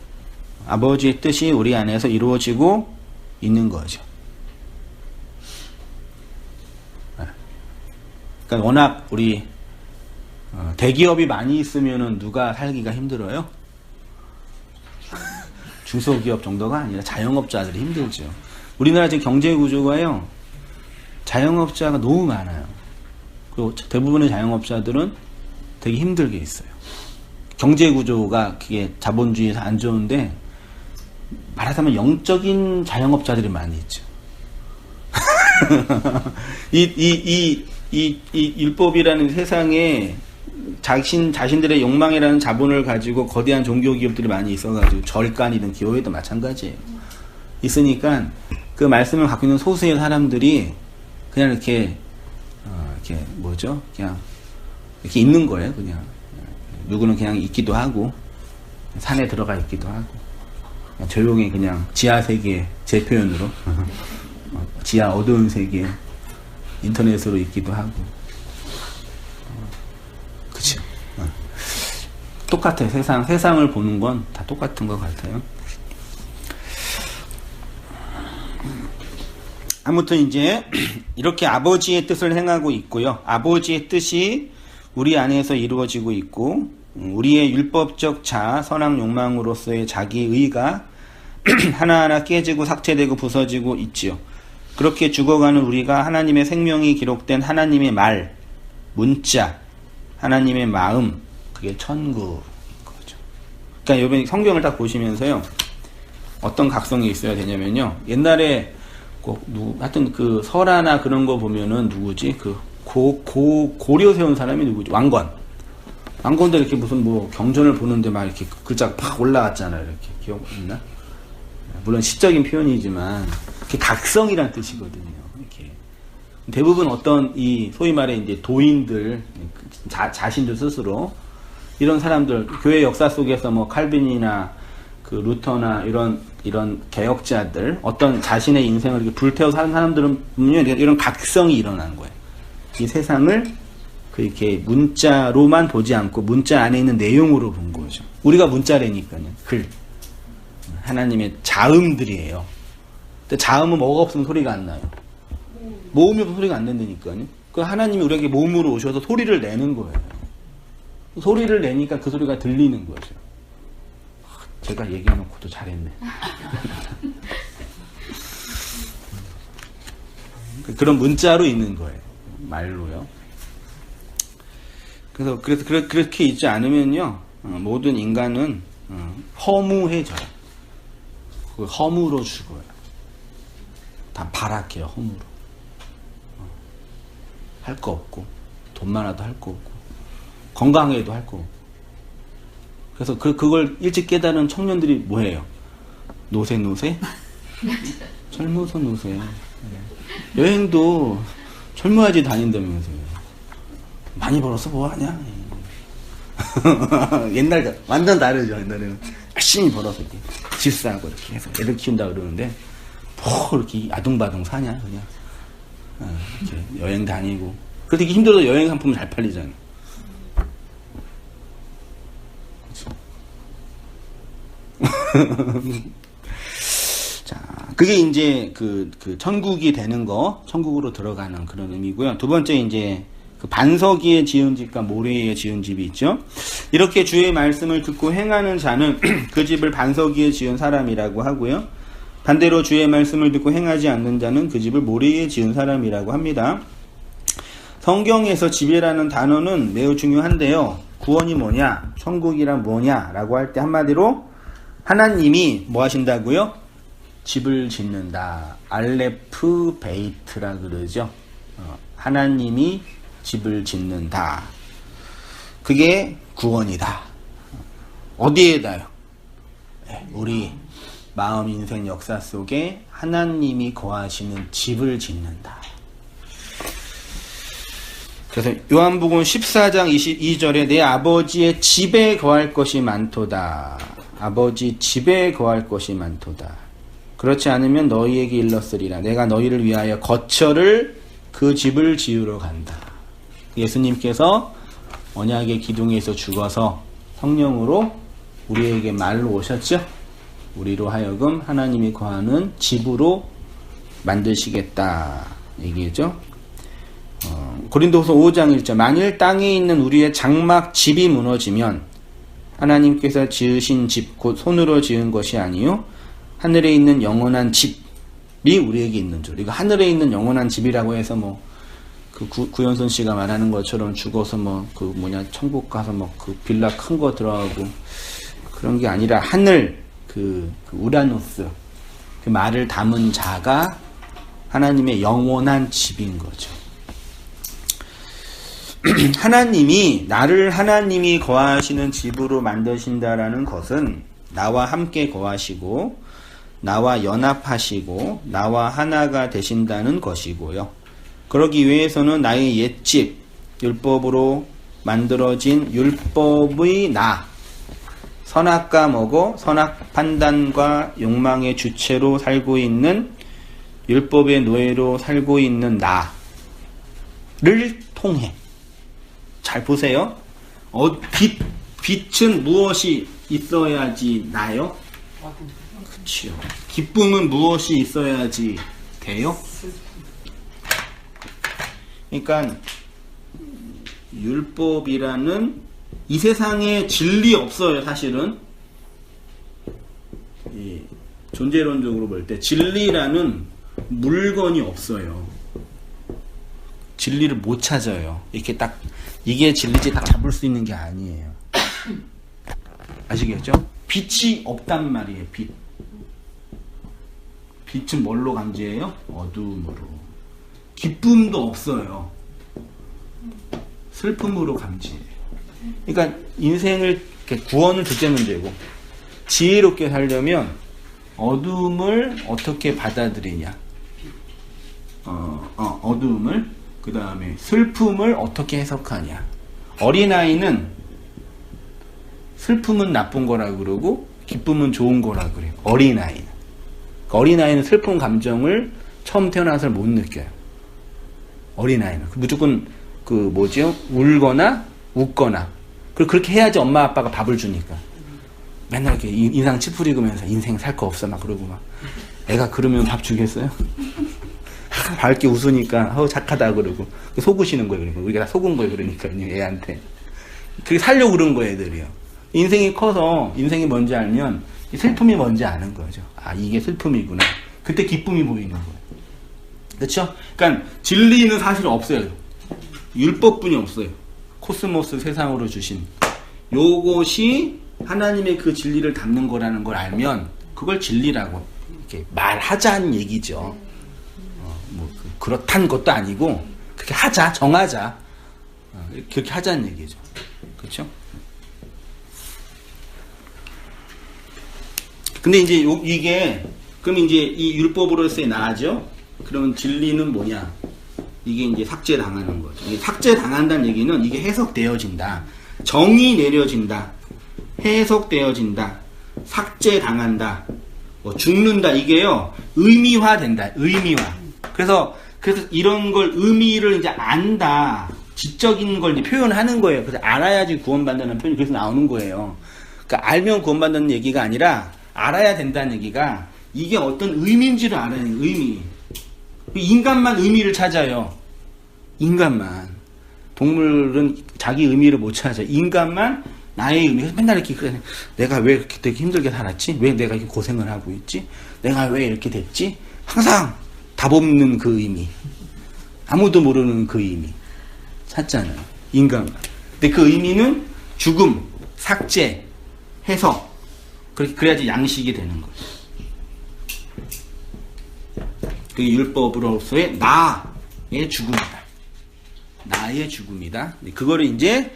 아버지의 뜻이 우리 안에서 이루어지고 있는 거죠. 그러니까 워낙 우리 대기업이 많이 있으면은 누가 살기가 힘들어요? 중소기업 정도가 아니라 자영업자들이 힘들죠. 우리나라 지금 경제 구조가요, 자영업자가 너무 많아요. 그리고 대부분의 자영업자들은 되게 힘들게 있어요. 경제 구조가 그게 자본주의에서 안 좋은데, 말하자면 영적인 자영업자들이 많이 있죠. 이 율법이라는 세상에 자신들의 욕망이라는 자본을 가지고 거대한 종교 기업들이 많이 있어가지고, 절간이든 교회도 마찬가지예요. 있으니까 그 말씀을 갖고 있는 소수의 사람들이 그냥 이렇게 그냥 이렇게 있는 거예요. 그냥 누구는 그냥 있기도 하고 산에 들어가 있기도 하고 조용히 그냥 지하 세계, 제 표현으로 지하 어두운 세계 인터넷으로 있기도 하고. 그쵸. 똑같아요. 세상을 보는 건 다 똑같은 것 같아요. 아무튼 이제 이렇게 아버지의 뜻을 행하고 있고요. 아버지의 뜻이 우리 안에서 이루어지고 있고, 우리의 율법적 자아, 선악 욕망으로서의 자기 의가 하나하나 깨지고 삭제되고 부서지고 있지요. 그렇게 죽어가는 우리가 하나님의 생명이 기록된 하나님의 말, 문자, 하나님의 마음, 그게 천국인 거죠. 그러니까 여러분 성경을 딱 보시면서요, 어떤 각성이 있어야 되냐면요, 옛날에 하여튼 그 설화나 그런 거 보면은 누구지? 고려 세운 사람이 누구지? 왕건도 이렇게 무슨 경전을 보는데 막 이렇게 글자가 팍 올라갔잖아요. 이렇게 기억 있나? 물론 시적인 표현이지만 그게 각성이란 뜻이거든요. 이렇게 대부분 어떤 이 소위 말해 이제 도인들 자신들 스스로 이런 사람들 교회 역사 속에서 뭐 칼빈이나 그 루터나 이런 개혁자들 어떤 자신의 인생을 이렇게 불태워 사는 사람들은 이런 각성이 일어나는 거예요. 이 세상을 그렇게 문자로만 보지 않고 문자 안에 있는 내용으로 본 거죠. 우리가 문자라니까요. 글. 하나님의 자음들이에요. 근데 자음은 뭐가 없으면 소리가 안 나요. 모음이 없으면 소리가 안 된다니까요. 그 하나님이 우리에게 몸으로 오셔서 소리를 내는 거예요. 소리를 내니까 그 소리가 들리는 거죠. 제가 얘기해놓고도 잘했네. 그런 문자로 있는 거예요. 말로요. 그래서 그렇게 있지 않으면요, 모든 인간은 허무해져요. 그 허무로 죽어요. 다 발악해요, 허무로. 할 거 없고, 돈 많아도 할 거 없고, 건강해도 할 거 없고. 그래서 그걸 일찍 깨달은 청년들이 뭐예요? 노세? 젊어서 노세. 여행도 젊어야지 다닌다면서요. 많이 벌어서 뭐하냐? 옛날 완전 다르죠. 옛날에는 열심히 벌어서 이렇게 질사하고 이렇게 해서 애들 키운다 그러는데 뭐 이렇게 아둥바둥 사냐 그냥. 이렇게 여행 다니고 그래도 이게 힘들어도 여행 상품은 잘 팔리잖아. 자, 그게 이제 그 천국이 되는 거, 천국으로 들어가는 그런 의미고요. 두 번째 이제 그 반석이에 지은 집과 모래에 지은 집이 있죠. 이렇게 주의 말씀을 듣고 행하는 자는 그 집을 반석이에 지은 사람이라고 하고요. 반대로 주의 말씀을 듣고 행하지 않는 자는 그 집을 모래에 지은 사람이라고 합니다. 성경에서 집이라는 단어는 매우 중요한데요. 구원이 뭐냐, 천국이란 뭐냐라고 할 때 한마디로 하나님이 뭐 하신다고요? 집을 짓는다. 알레프 베이트라 그러죠. 하나님이 집을 짓는다. 그게 구원이다. 어디에다요? 우리 마음 인생 역사 속에 하나님이 거하시는 집을 짓는다. 그래서 요한복음 14장 22절에 내 아버지의 집에 거할 것이 많도다. 아버지 집에 거할 것이 많도다. 그렇지 않으면 너희에게 일렀으리라. 내가 너희를 위하여 거처를 그 집을 지으러 간다. 예수님께서 언약의 기둥에서 죽어서 성령으로 우리에게 말로 오셨죠. 우리로 하여금 하나님이 거하는 집으로 만드시겠다 얘기죠. 고린도후서 5장 1절 만일 땅에 있는 우리의 장막 집이 무너지면 하나님께서 지으신 집 곧 손으로 지은 것이 아니요 하늘에 있는 영원한 집이 우리에게 있는 줄. 이거 하늘에 있는 영원한 집이라고 해서 뭐 그 구현선 씨가 말하는 것처럼 죽어서 뭐 그 천국 가서 뭐 그 빌라 큰 거 들어가고 그런 게 아니라 하늘 그 우라노스 그 말을 담은 자가 하나님의 영원한 집인 거죠. 하나님이 나를 하나님이 거하시는 집으로 만드신다라는 것은 나와 함께 거하시고 나와 연합하시고 나와 하나가 되신다는 것이고요. 그러기 위해서는 나의 옛집 율법으로 만들어진 율법의 나 선악과 뭐고 선악 판단과 욕망의 주체로 살고 있는 율법의 노예로 살고 있는 나를 통해 잘 보세요. 빛은 무엇이 있어야지 나요? 그렇죠. 기쁨은 무엇이 있어야지 돼요? 그러니까 율법이라는 이 세상에 진리 없어요. 사실은 존재론적으로 볼 때 진리라는 물건이 없어요. 진리를 못 찾아요. 이렇게 딱 이게 진리지 딱 잡을 수 있는 게 아니에요. 아시겠죠? 빛이 없단 말이에요. 빛은 뭘로 감지해요? 어두움으로. 기쁨도 없어요. 슬픔으로 감지해요. 그러니까 인생을 구원을 둘째 문제고 지혜롭게 살려면 어둠을 어떻게 받아들이냐. 어둠을, 그 다음에 슬픔을 어떻게 해석하냐. 어린아이는 슬픔은 나쁜 거라 그러고 기쁨은 좋은 거라 그래요. 어린아이는. 어린아이는 슬픈 감정을 처음 태어나서 못 느껴요. 어린아이는. 무조건 울거나 웃거나. 그리고 그렇게 해야지 엄마 아빠가 밥을 주니까. 맨날 이렇게 인상 찌푸리면서 인생 살 거 없어 막 그러고 막. 애가 그러면 밥 주겠어요? 밝게 웃으니까 착하다 그러고 속으시는 거예요. 그러니까 우리가 다 속은 거예요. 그러니까 애한테 그렇게 살려고 그런 거예요. 애들이요. 인생이 커서 인생이 뭔지 알면 슬픔이 뭔지 아는 거죠. 아, 이게 슬픔이구나. 그때 기쁨이 보이는 거예요. 그렇죠? 그러니까 진리는 사실 없어요. 율법뿐이 없어요. 코스모스 세상으로 주신 요것이 하나님의 그 진리를 담는 거라는 걸 알면 그걸 진리라고 이렇게 말하자는 얘기죠. 그렇다는 것도 아니고 그렇게 하자, 정하자, 그렇게 하자는 얘기죠. 그렇죠? 근데 이제 이게 그럼 이제 이 율법으로서의 나아죠. 그러면 진리는 뭐냐? 이게 이제 삭제당하는 거죠. 이게 삭제당한다는 얘기는 이게 해석되어진다, 정의 내려진다, 해석되어진다, 삭제당한다, 죽는다. 이게요 의미화된다. 의미화. 그래서 이런 걸 의미를 이제 안다, 지적인 걸 이제 표현하는 거예요. 그래서 알아야지 구원받는다는 표현이 그래서 나오는 거예요. 그러니까 알면 구원받는 얘기가 아니라 알아야 된다는 얘기가 이게 어떤 의미인지를 알아야 해요. 의미. 인간만 의미를 찾아요. 인간만. 동물은 자기 의미를 못 찾아요. 인간만 나의 의미. 맨날 이렇게 그래. 내가 왜 이렇게 되게 힘들게 살았지? 왜 내가 이렇게 고생을 하고 있지? 내가 왜 이렇게 됐지? 항상 답 없는 그 의미. 아무도 모르는 그 의미. 찾잖아요. 인간만. 근데 그 의미는 죽음, 삭제, 해석. 그래야지 양식이 되는 거예요. 그게 율법으로서의 나의 죽음이다. 나의 죽음이다. 그거를 이제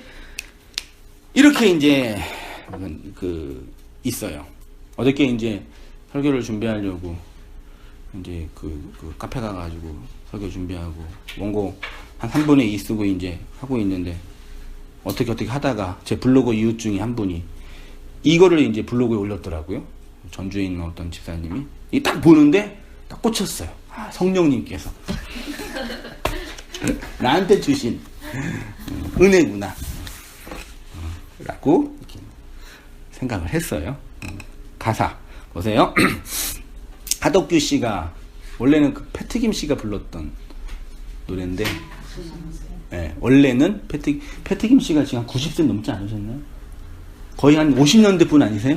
이렇게 이제 있어요. 어저께 이제 설교를 준비하려고 이제 그 카페 가가지고 설교 준비하고 원고 한 3분의 2 쓰고 이제 하고 있는데 어떻게 하다가 제 블로그 이웃 중에 한 분이 이거를 이제 블로그에 올렸더라고요. 전주에 있는 어떤 집사님이. 이 딱 보는데 딱 꽂혔어요. 아, 성령님께서 나한테 주신 은혜구나 라고 이렇게 생각을 했어요. 가사 보세요. 하덕규 씨가 원래는 그 패트김 씨가 불렀던 노래인데, 네, 원래는 패트김 씨가 지금 한 90세 넘지 않으셨나요? 거의 한 50년대 분 아니세요?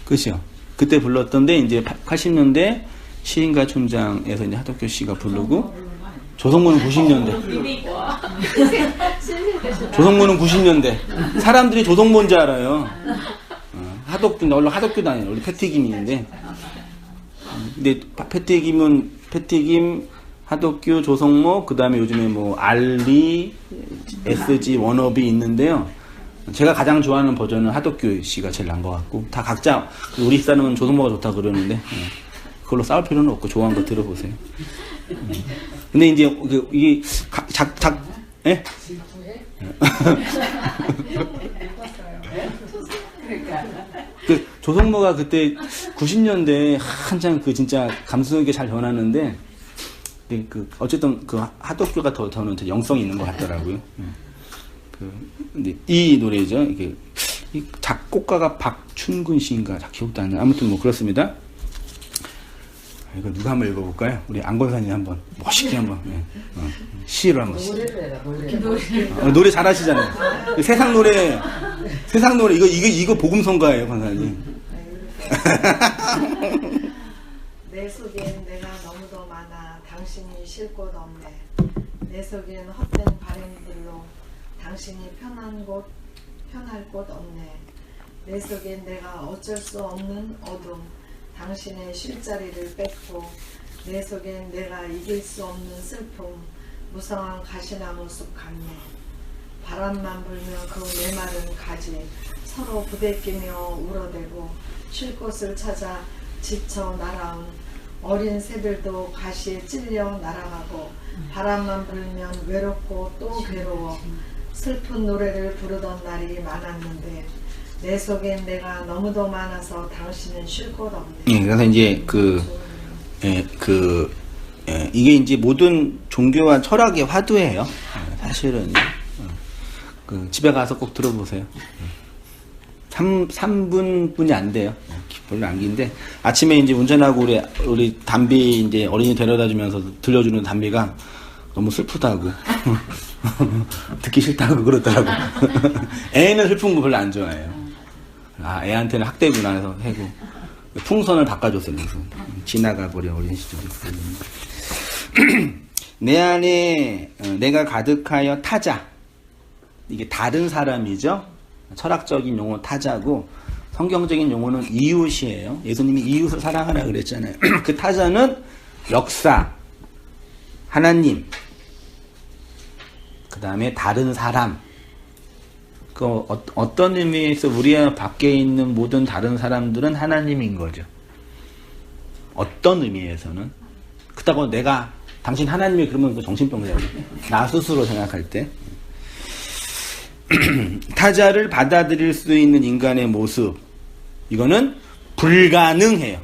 그죠? 그때 불렀던데 이제 80년대 시인가 촌장에서 이제 하덕규 씨가 부르고, 조성모는 90년대. 조성모는 90년대. 사람들이 조성모인 줄 알아요. 하덕규, 원래 하덕규도 아니에요. 원래 패트김인데. 근데 패트김, 하덕규, 조성모, 그 다음에 요즘에 뭐 알리, SG, 워너비 있는데요. 제가 가장 좋아하는 버전은 하덕규 씨가 제일 나은 것 같고, 다 각자 우리 사람은 조성모가 좋다 그러는데 그걸로 싸울 필요는 없고 좋아하는 거 들어보세요. 근데 이제 이게 예? 그 조성모가 그때 90년대 한창 그 진짜 감성 있게 잘 전하는데, 어쨌든 그 하덕규가 더는 영성이 있는 것 같더라고요. 근데 이 노래죠. 이게 이 작곡가가 박춘근 씨인가 기억도 안 나요. 아무튼 뭐 그렇습니다. 이거 누가 한번 읽어볼까요? 우리 안건사님 한번 멋있게 한번 시를 한번. 노래 잘하시잖아요. 세상 노래 이거 복음성가예요, 권사님. 내 속엔 내가 너무도 많아 당신이 쉴 곳 없네. 내 속엔 헛된 바람들로 당신이 편할 곳 없네. 내 속엔 내가 어쩔 수 없는 어둠, 당신의 쉴 자리를 뺏고, 내 속엔 내가 이길 수 없는 슬픔, 무성한 가시나무 숲 같네. 바람만 불면 그 메마른 가지 서로 부대끼며 울어대고 쉴 곳을 찾아 지쳐 날아온 어린 새들도 가시에 찔려 날아가고 바람만 불면 외롭고 또 괴로워 슬픈 노래를 부르던 날이 많았는데 내 속엔 내가 너무도 많아서 당신은 쉴 곳 없네. 예, 그래서 이제 이게 이제 모든 종교와 철학의 화두예요. 사실은 집에 가서 꼭 들어보세요. 3분뿐이 안 돼요. 별로 안 긴데 아침에 이제 운전하고 우리 담비 이제 어린이 데려다 주면서 들려주는 담비가 너무 슬프다고 듣기 싫다고 그러더라고. 애는 슬픈 거 별로 안 좋아해요. 아, 애한테는 학대구나 해서 해고 풍선을 바꿔줬어요. 그래서 지나가 버려 어린 시절이. 내 안에 내가 가득하여 타자. 이게 다른 사람이죠. 철학적인 용어 타자고 성경적인 용어는 이웃이에요. 예수님이 이웃을 사랑하라 그랬잖아요. 그 타자는 역사, 하나님, 그 다음에 다른 사람. 어떤 의미에서 우리 밖에 있는 모든 다른 사람들은 하나님인 거죠. 어떤 의미에서는. 그렇다고 내가 당신 하나님이 그러면 그 정신병자고 나 스스로 생각할 때. 타자를 받아들일 수 있는 인간의 모습, 이거는 불가능해요.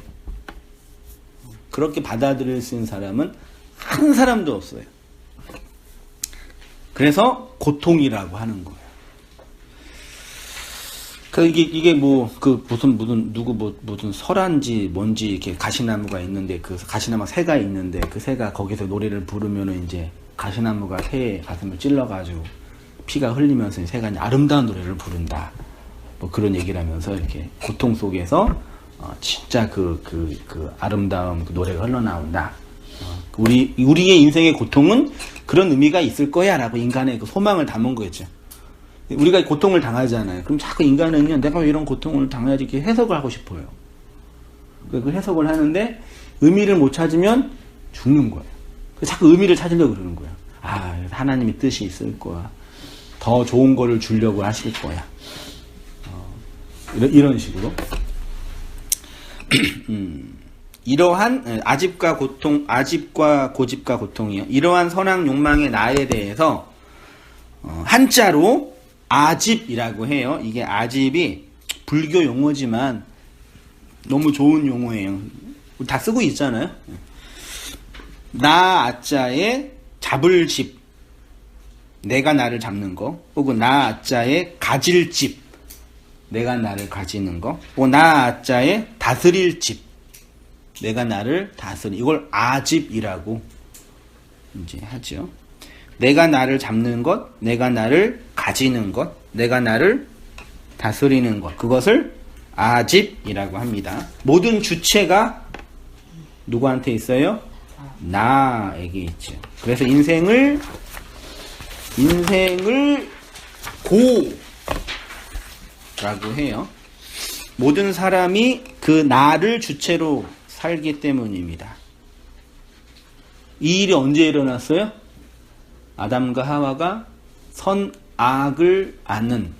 그렇게 받아들일 수 있는 사람은 한 사람도 없어요. 그래서 고통이라고 하는 거예요. 이게 무슨 설한지 뭔지 이렇게 가시나무가 있는데 그 가시나무 새가 있는데 그 새가 거기서 노래를 부르면은 이제 가시나무가 새의 가슴을 찔러가지고 피가 흘리면서 새가 아름다운 노래를 부른다. 뭐 그런 얘기를 하면서 이렇게 고통 속에서 진짜 그 아름다운 그 노래가 흘러나온다. 우리의 인생의 고통은 그런 의미가 있을 거야 라고 인간의 그 소망을 담은 거였죠. 우리가 고통을 당하잖아요. 그럼 자꾸 인간은요, 내가 왜 이런 고통을 당해야지 이렇게 해석을 하고 싶어요. 그 해석을 하는데 의미를 못 찾으면 죽는 거예요. 자꾸 의미를 찾으려고 그러는 거예요. 아, 하나님의 뜻이 있을 거야. 더 좋은 거를 주려고 하실 거야. 이런 식으로. 이러한 아집과 고집과 고통이요. 이러한 선악 욕망의 나에 대해서 한자로 아집이라고 해요. 이게 아집이 불교 용어지만 너무 좋은 용어예요. 다 쓰고 있잖아요. 나 아자에 잡을 집, 내가 나를 잡는 거, 혹은 나 아자에 가질 집, 내가 나를 가지는 거, 혹은 나 아자에 다스릴 집, 내가 나를 다스리. 이걸 아집이라고 이제 하죠. 내가 나를 잡는 것, 내가 나를 가지는 것, 내가 나를 다스리는 것, 그것을 아집이라고 합니다. 모든 주체가 누구한테 있어요? 나에게 있죠. 그래서 인생을 고라고 해요. 모든 사람이 그 나를 주체로 살기 때문입니다. 이 일이 언제 일어났어요? 아담과 하와가 선악을 아는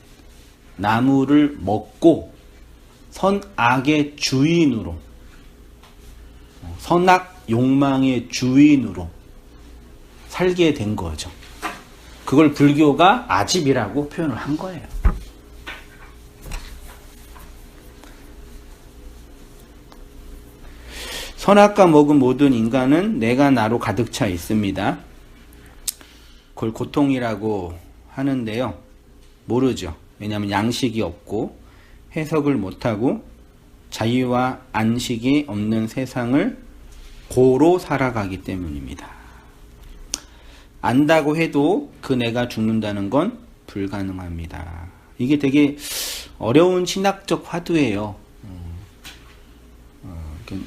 나무를 먹고 선악의 주인으로, 선악 욕망의 주인으로 살게 된 거죠. 그걸 불교가 아집이라고 표현을 한 거예요. 선악과 먹은 모든 인간은 내가 나로 가득 차 있습니다. 그걸 고통이라고 하는데요. 모르죠. 왜냐하면 양식이 없고 해석을 못하고 자유와 안식이 없는 세상을 고로 살아가기 때문입니다. 안다고 해도 그 내가 죽는다는 건 불가능합니다. 이게 되게 어려운 신학적 화두예요.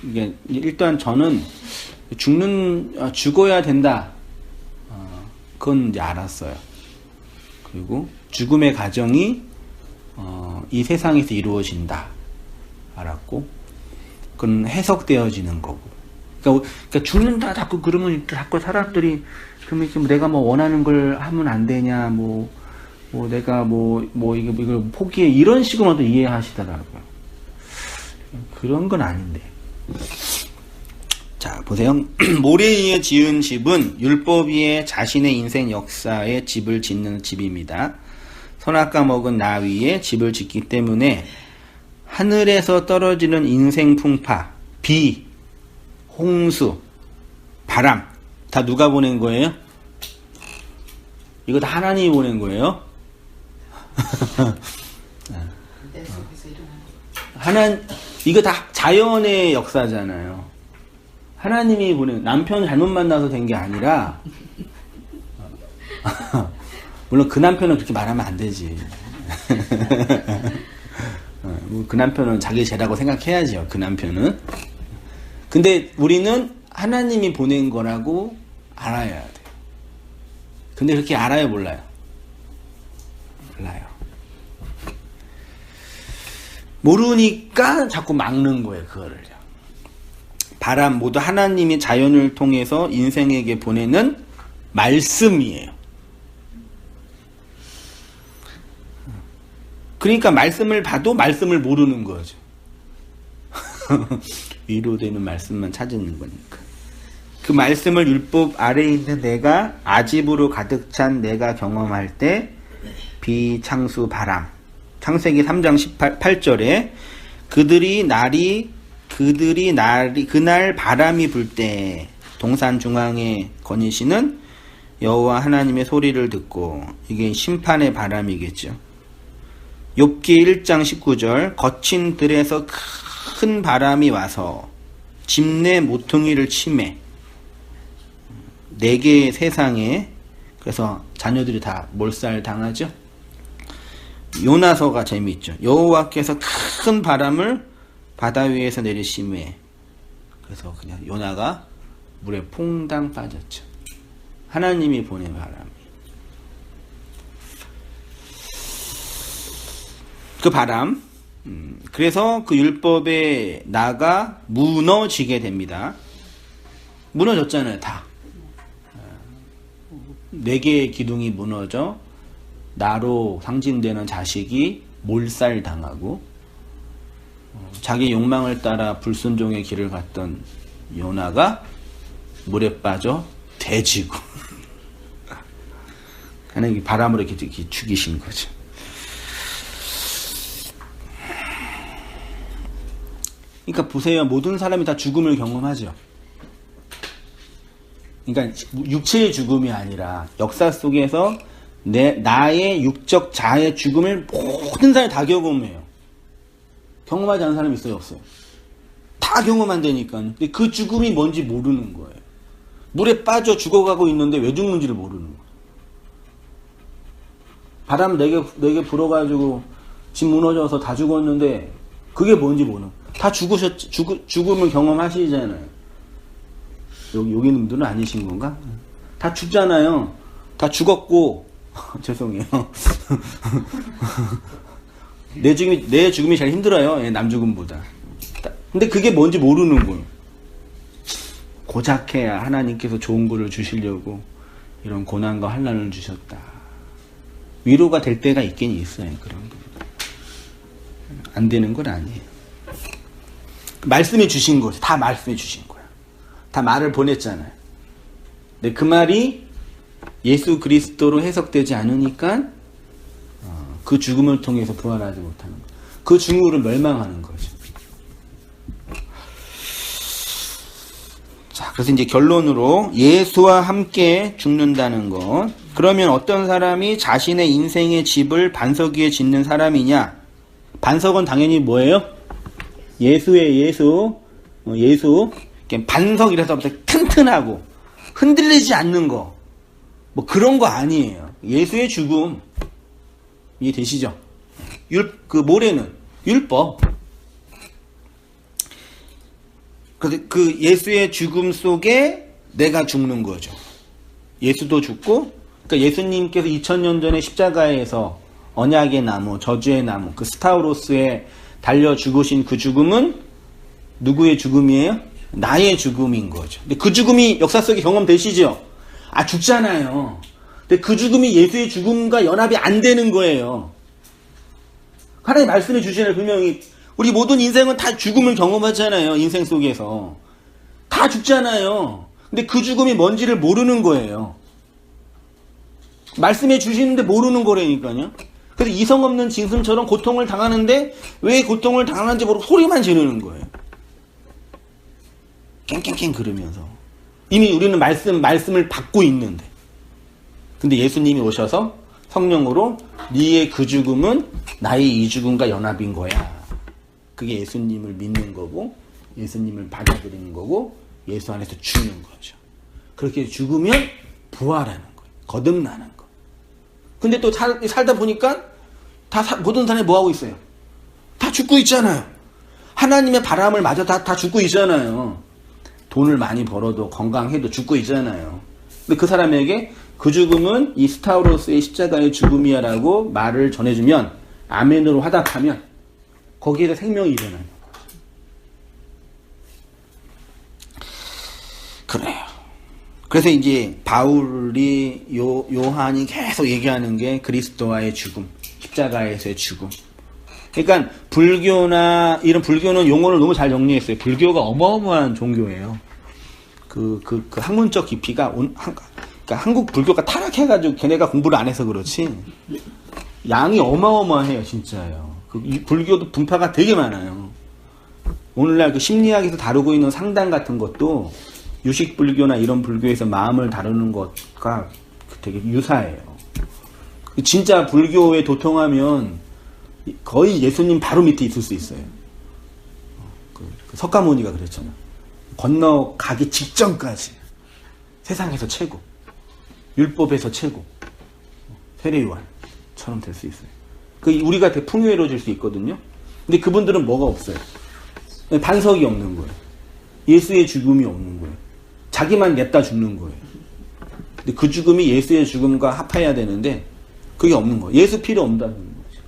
이게 일단 저는 죽어야 된다. 그건 이제 알았어요. 그리고 죽음의 과정이 이 세상에서 이루어진다. 알았고, 그건 해석되어지는 거고. 그러니까 죽는다 자꾸 그러면 자꾸 사람들이 그러면 지금 내가 뭐 원하는 걸 하면 안 되냐, 내가 이걸 포기해 이런 식으로도 이해하시더라고요. 그런 건 아닌데. 자, 보세요. 모래에 의해 지은 집은 율법 위에 자신의 인생 역사에 집을 짓는 집입니다. 선악과 먹은 나 위에 집을 짓기 때문에 하늘에서 떨어지는 인생 풍파, 비, 홍수, 바람 다 누가 보낸 거예요? 이거 다 하나님이 보낸 거예요. 내 속에서 일어나는 이거 다 자연의 역사잖아요. 하나님이 보낸, 남편 잘못 만나서 된 게 아니라, 물론 그 남편은 그렇게 말하면 안 되지. 그 남편은 자기 죄라고 생각해야죠. 그 남편은. 근데 우리는 하나님이 보낸 거라고 알아야 돼. 근데 그렇게 알아요, 몰라요? 몰라요. 모르니까 자꾸 막는 거예요, 그거를요. 바람 모두 하나님이 자연을 통해서 인생에게 보내는 말씀이에요. 그러니까 말씀을 봐도 말씀을 모르는 거죠. 위로되는 말씀만 찾는 거니까. 그 말씀을 율법 아래에 있는 내가 아집으로 가득 찬 내가 경험할 때 비창수 바람. 창세기 3장 18절에 그날 바람이 불 때 동산 중앙에 거니시는 여호와 하나님의 소리를 듣고, 이게 심판의 바람이겠죠. 욥기 1장 19절 거친 들에서 큰 바람이 와서 집 내 모퉁이를 치매 네 개의 세상에, 그래서 자녀들이 다 몰살 당하죠. 요나서가 재미있죠. 여호와께서 큰 바람을 바다 위에서 내리심에, 그래서 그냥 요나가 물에 퐁당 빠졌죠. 하나님이 보낸 바람이. 그 바람, 그래서 그 율법의 나가 무너지게 됩니다. 무너졌잖아요, 다. 네 개의 기둥이 무너져 나로 상징되는 자식이 몰살당하고, 자기 욕망을 따라 불순종의 길을 갔던 요나가 물에 빠져 돼지고 하나님이 바람으로 이렇게 죽이신 거죠. 그러니까 보세요. 모든 사람이 다 죽음을 경험하죠. 그러니까 육체의 죽음이 아니라 역사 속에서 나의 육적 자의 죽음을 모든 사람이 다 경험해요. 경험하지 않은 사람이 있어요, 없어요? 다 경험한다니까요. 근데 그 죽음이 뭔지 모르는 거예요. 물에 빠져 죽어가고 있는데 왜 죽는지를 모르는 거예요. 바람 4개 불어가지고 집 무너져서 다 죽었는데 그게 뭔지 모르는 거예요. 다 죽음을 경험하시잖아요. 여기님들은 아니신 건가? 다 죽잖아요. 다 죽었고, 죄송해요. 내 죽음이 제일 힘들어요. 남 죽음보다. 근데 그게 뭔지 모르는 거예요. 고작해야 하나님께서 좋은 거를 주시려고 이런 고난과 환난을 주셨다. 위로가 될 때가 있긴 있어요. 그런 거. 안 되는 건 아니에요. 말씀해 주신 거죠. 다 말씀해 주신 거야. 다 말을 보냈잖아요. 근데 그 말이 예수 그리스도로 해석되지 않으니까 그 죽음을 통해서 부활하지 못하는 거예요. 그 증오를 멸망하는 거죠. 자, 그래서 이제 결론으로 예수와 함께 죽는다는 것. 그러면 어떤 사람이 자신의 인생의 집을 반석 위에 짓는 사람이냐? 반석은 당연히 뭐예요? 예수의 예수. 반석이라서 튼튼하고 흔들리지 않는 거. 뭐 그런 거 아니에요. 예수의 죽음. 이해되시죠? 그 모래는 율법. 그 예수의 죽음 속에 내가 죽는 거죠. 예수도 죽고, 그러니까 예수님께서 2000년 전에 십자가에서 언약의 나무, 저주의 나무, 그 스타우로스에 달려 죽으신 그 죽음은 누구의 죽음이에요? 나의 죽음인 거죠. 근데 그 죽음이 역사 속에 경험되시죠? 죽잖아요. 근데 그 죽음이 예수의 죽음과 연합이 안 되는 거예요. 하나님 말씀해 주시잖아요. 분명히 우리 모든 인생은 다 죽음을 경험하잖아요. 인생 속에서. 다 죽잖아요. 근데 그 죽음이 뭔지를 모르는 거예요. 말씀해 주시는데 모르는 거라니까요. 그래서 이성 없는 짐승처럼 고통을 당하는데 왜 고통을 당하는지 모르고 소리만 지르는 거예요. 깽깽깽 그러면서. 이미 우리는 말씀을 받고 있는데. 근데 예수님이 오셔서 성령으로 네의 그 죽음은 나의 이 죽음과 연합인 거야. 그게 예수님을 믿는 거고 예수님을 받아들이는 거고 예수 안에서 죽는 거죠. 그렇게 죽으면 부활하는 거예요. 거듭나는 거예요. 근데 또 살다 보니까 모든 사람이 뭐하고 있어요? 다 죽고 있잖아요. 하나님의 바람을 맞아 다 죽고 있잖아요. 돈을 많이 벌어도 건강해도 죽고 있잖아요. 근데 그 사람에게 그 죽음은 이 스타우로스의 십자가의 죽음이야라고 말을 전해주면 아멘으로 화답하면 거기에서 생명이 일어나요. 그래요. 그래서 이제 바울이 요한이 계속 얘기하는 게 그리스도와의 죽음, 십자가에서의 죽음. 그러니까 불교나 이런 불교는 용어를 너무 잘 정리했어요. 불교가 어마어마한 종교예요. 그 학문적 깊이가 그러니까 한국 불교가 타락해가지고 걔네가 공부를 안 해서 그렇지 양이 어마어마해요, 진짜요. 이 불교도 분파가 되게 많아요. 오늘날 그 심리학에서 다루고 있는 상담 같은 것도 유식 불교나 이런 불교에서 마음을 다루는 것과 되게 유사해요. 진짜 불교에 도통하면 거의 예수님 바로 밑에 있을 수 있어요. 그 석가모니가 그랬잖아요. 건너가기 직전까지 세상에서 최고, 율법에서 최고, 세례요한처럼 될 수 있어요. 우리가 되게 풍요로워질 수 있거든요. 근데 그분들은 뭐가 없어요? 반석이 없는 거예요. 예수의 죽음이 없는 거예요. 자기만 냈다 죽는 거예요. 근데 그 죽음이 예수의 죽음과 합해야 되는데 그게 없는 거예요. 예수 필요 없다는 거죠.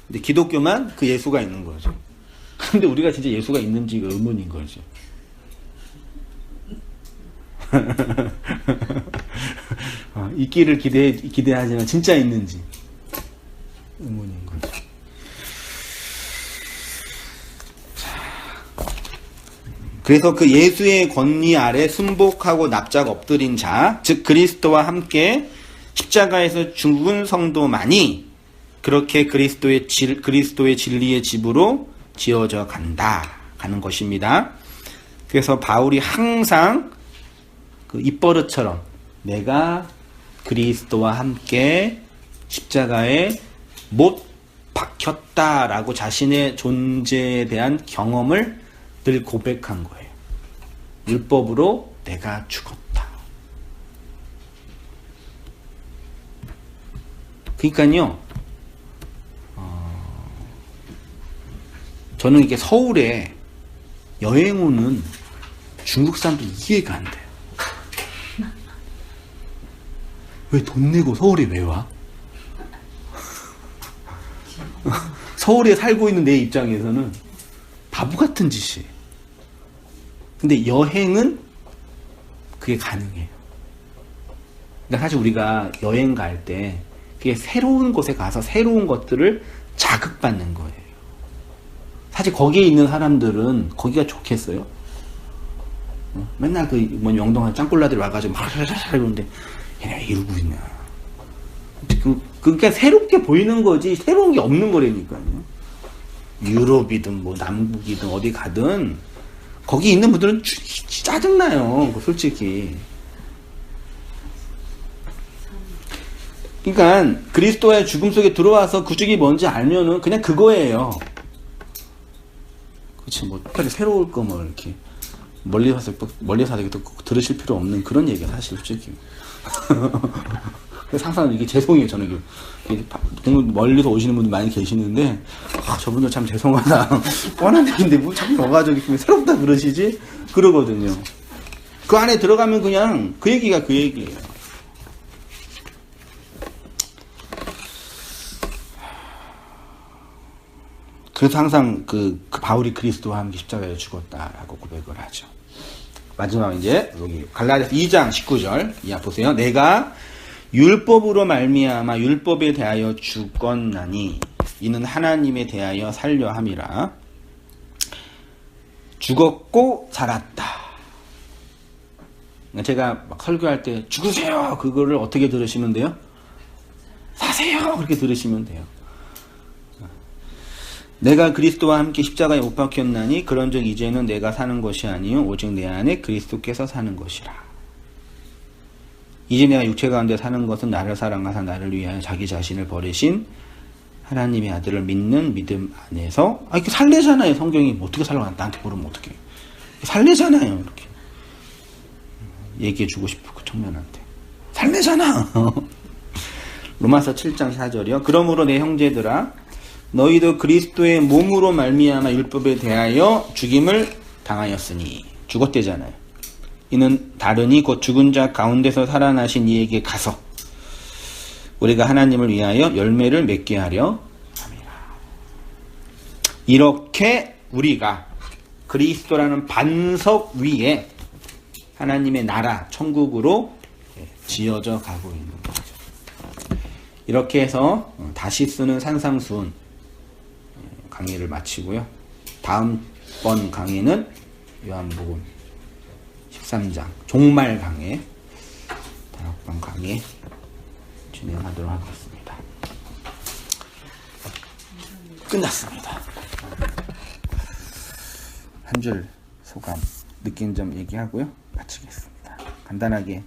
근데 기독교만 그 예수가 있는 거죠. 근데 우리가 진짜 예수가 있는지가 의문인 거죠. 있기를 기대하지만 진짜 있는지 의문인 거죠. 그래서 그 예수의 권위 아래 순복하고 납작 엎드린 자, 즉 그리스도와 함께 십자가에서 죽은 성도만이 그렇게 그리스도의 진리의 집으로 지어져 가는 것입니다. 그래서 바울이 항상 그 입버릇처럼 내가 그리스도와 함께 십자가에 못 박혔다라고 자신의 존재에 대한 경험을 늘 고백한 거예요. 율법으로 내가 죽었다. 그러니까요. 저는 이게 서울에 여행 오는 중국 사람들 이해가 안 돼요. 왜 돈 내고 서울에 왜 와? 서울에 살고 있는 내 입장에서는 바보 같은 짓이에요. 근데 여행은 그게 가능해요. 그러니까 사실 우리가 여행 갈 때 그게 새로운 곳에 가서 새로운 것들을 자극받는 거예요. 사실 거기에 있는 사람들은 거기가 좋겠어요? 맨날 영동한 짱꼴라들이 와가지고 막 이러는데 얘네가 이러고 있냐. 그러니까 새롭게 보이는 거지 새로운 게 없는 거라니까요. 유럽이든 뭐 남북이든 어디 가든 거기 있는 분들은 짜증나요. 솔직히. 그러니까 그리스도의 죽음 속에 들어와서 구죽이 뭔지 알면은 그냥 그거예요. 그렇지 뭐 특별히 새로울 거 뭐 이렇게 멀리서 또 들으실 필요 없는 그런 얘기가 사실 솔직히. 그래서 항상 이게 죄송해요. 저는 멀리서 오시는 분들 많이 계시는데 저분들 참 죄송하다. 뻔한 얘기인데 뭐 자꾸 와가지고 새롭다 그러시지? 그러거든요. 그 안에 들어가면 그냥 그 얘기가 그 얘기예요. 그래서 항상 그 바울이 그리스도와 함께 십자가에 죽었다라고 고백을 하죠. 마지막 이제 여기 갈라디아서 2장 19절 이하 보세요. 내가 율법으로 말미암아 율법에 대하여 죽었나니 이는 하나님에 대하여 살려 함이라. 죽었고 살았다. 제가 막 설교할 때 죽으세요 그거를 어떻게 들으시면 돼요? 사세요 그렇게 들으시면 돼요. 내가 그리스도와 함께 십자가에 못 박혔나니 그런즉 이제는 내가 사는 것이 아니요 오직 내 안에 그리스도께서 사는 것이라. 이제 내가 육체 가운데 사는 것은 나를 사랑하사 나를 위하여 자기 자신을 버리신 하나님의 아들을 믿는 믿음 안에서. 이렇게 살래잖아요. 성경이 어떻게 살라고 나한테 물으면 어떡해. 살래잖아요. 이렇게 얘기해 주고 싶어 그 청년한테. 살래잖아. 로마서 7장 4절이요. 그러므로 내 형제들아 너희도 그리스도의 몸으로 말미암아 율법에 대하여 죽임을 당하였으니. 죽었대잖아요. 이는 다르니 곧 죽은 자 가운데서 살아나신 이에게 가서 우리가 하나님을 위하여 열매를 맺게 하려 함이라. 이렇게 우리가 그리스도라는 반석 위에 하나님의 나라 천국으로 지어져 가고 있는 거죠. 이렇게 해서 다시 쓰는 산상수훈 강의를 마치고요. 다음번 강의는 요한복음 13장 종말 강의, 다음번 강의 진행하도록 하겠습니다. 끝났습니다. 한 줄 소감, 느낀 점 얘기하고요. 마치겠습니다. 간단하게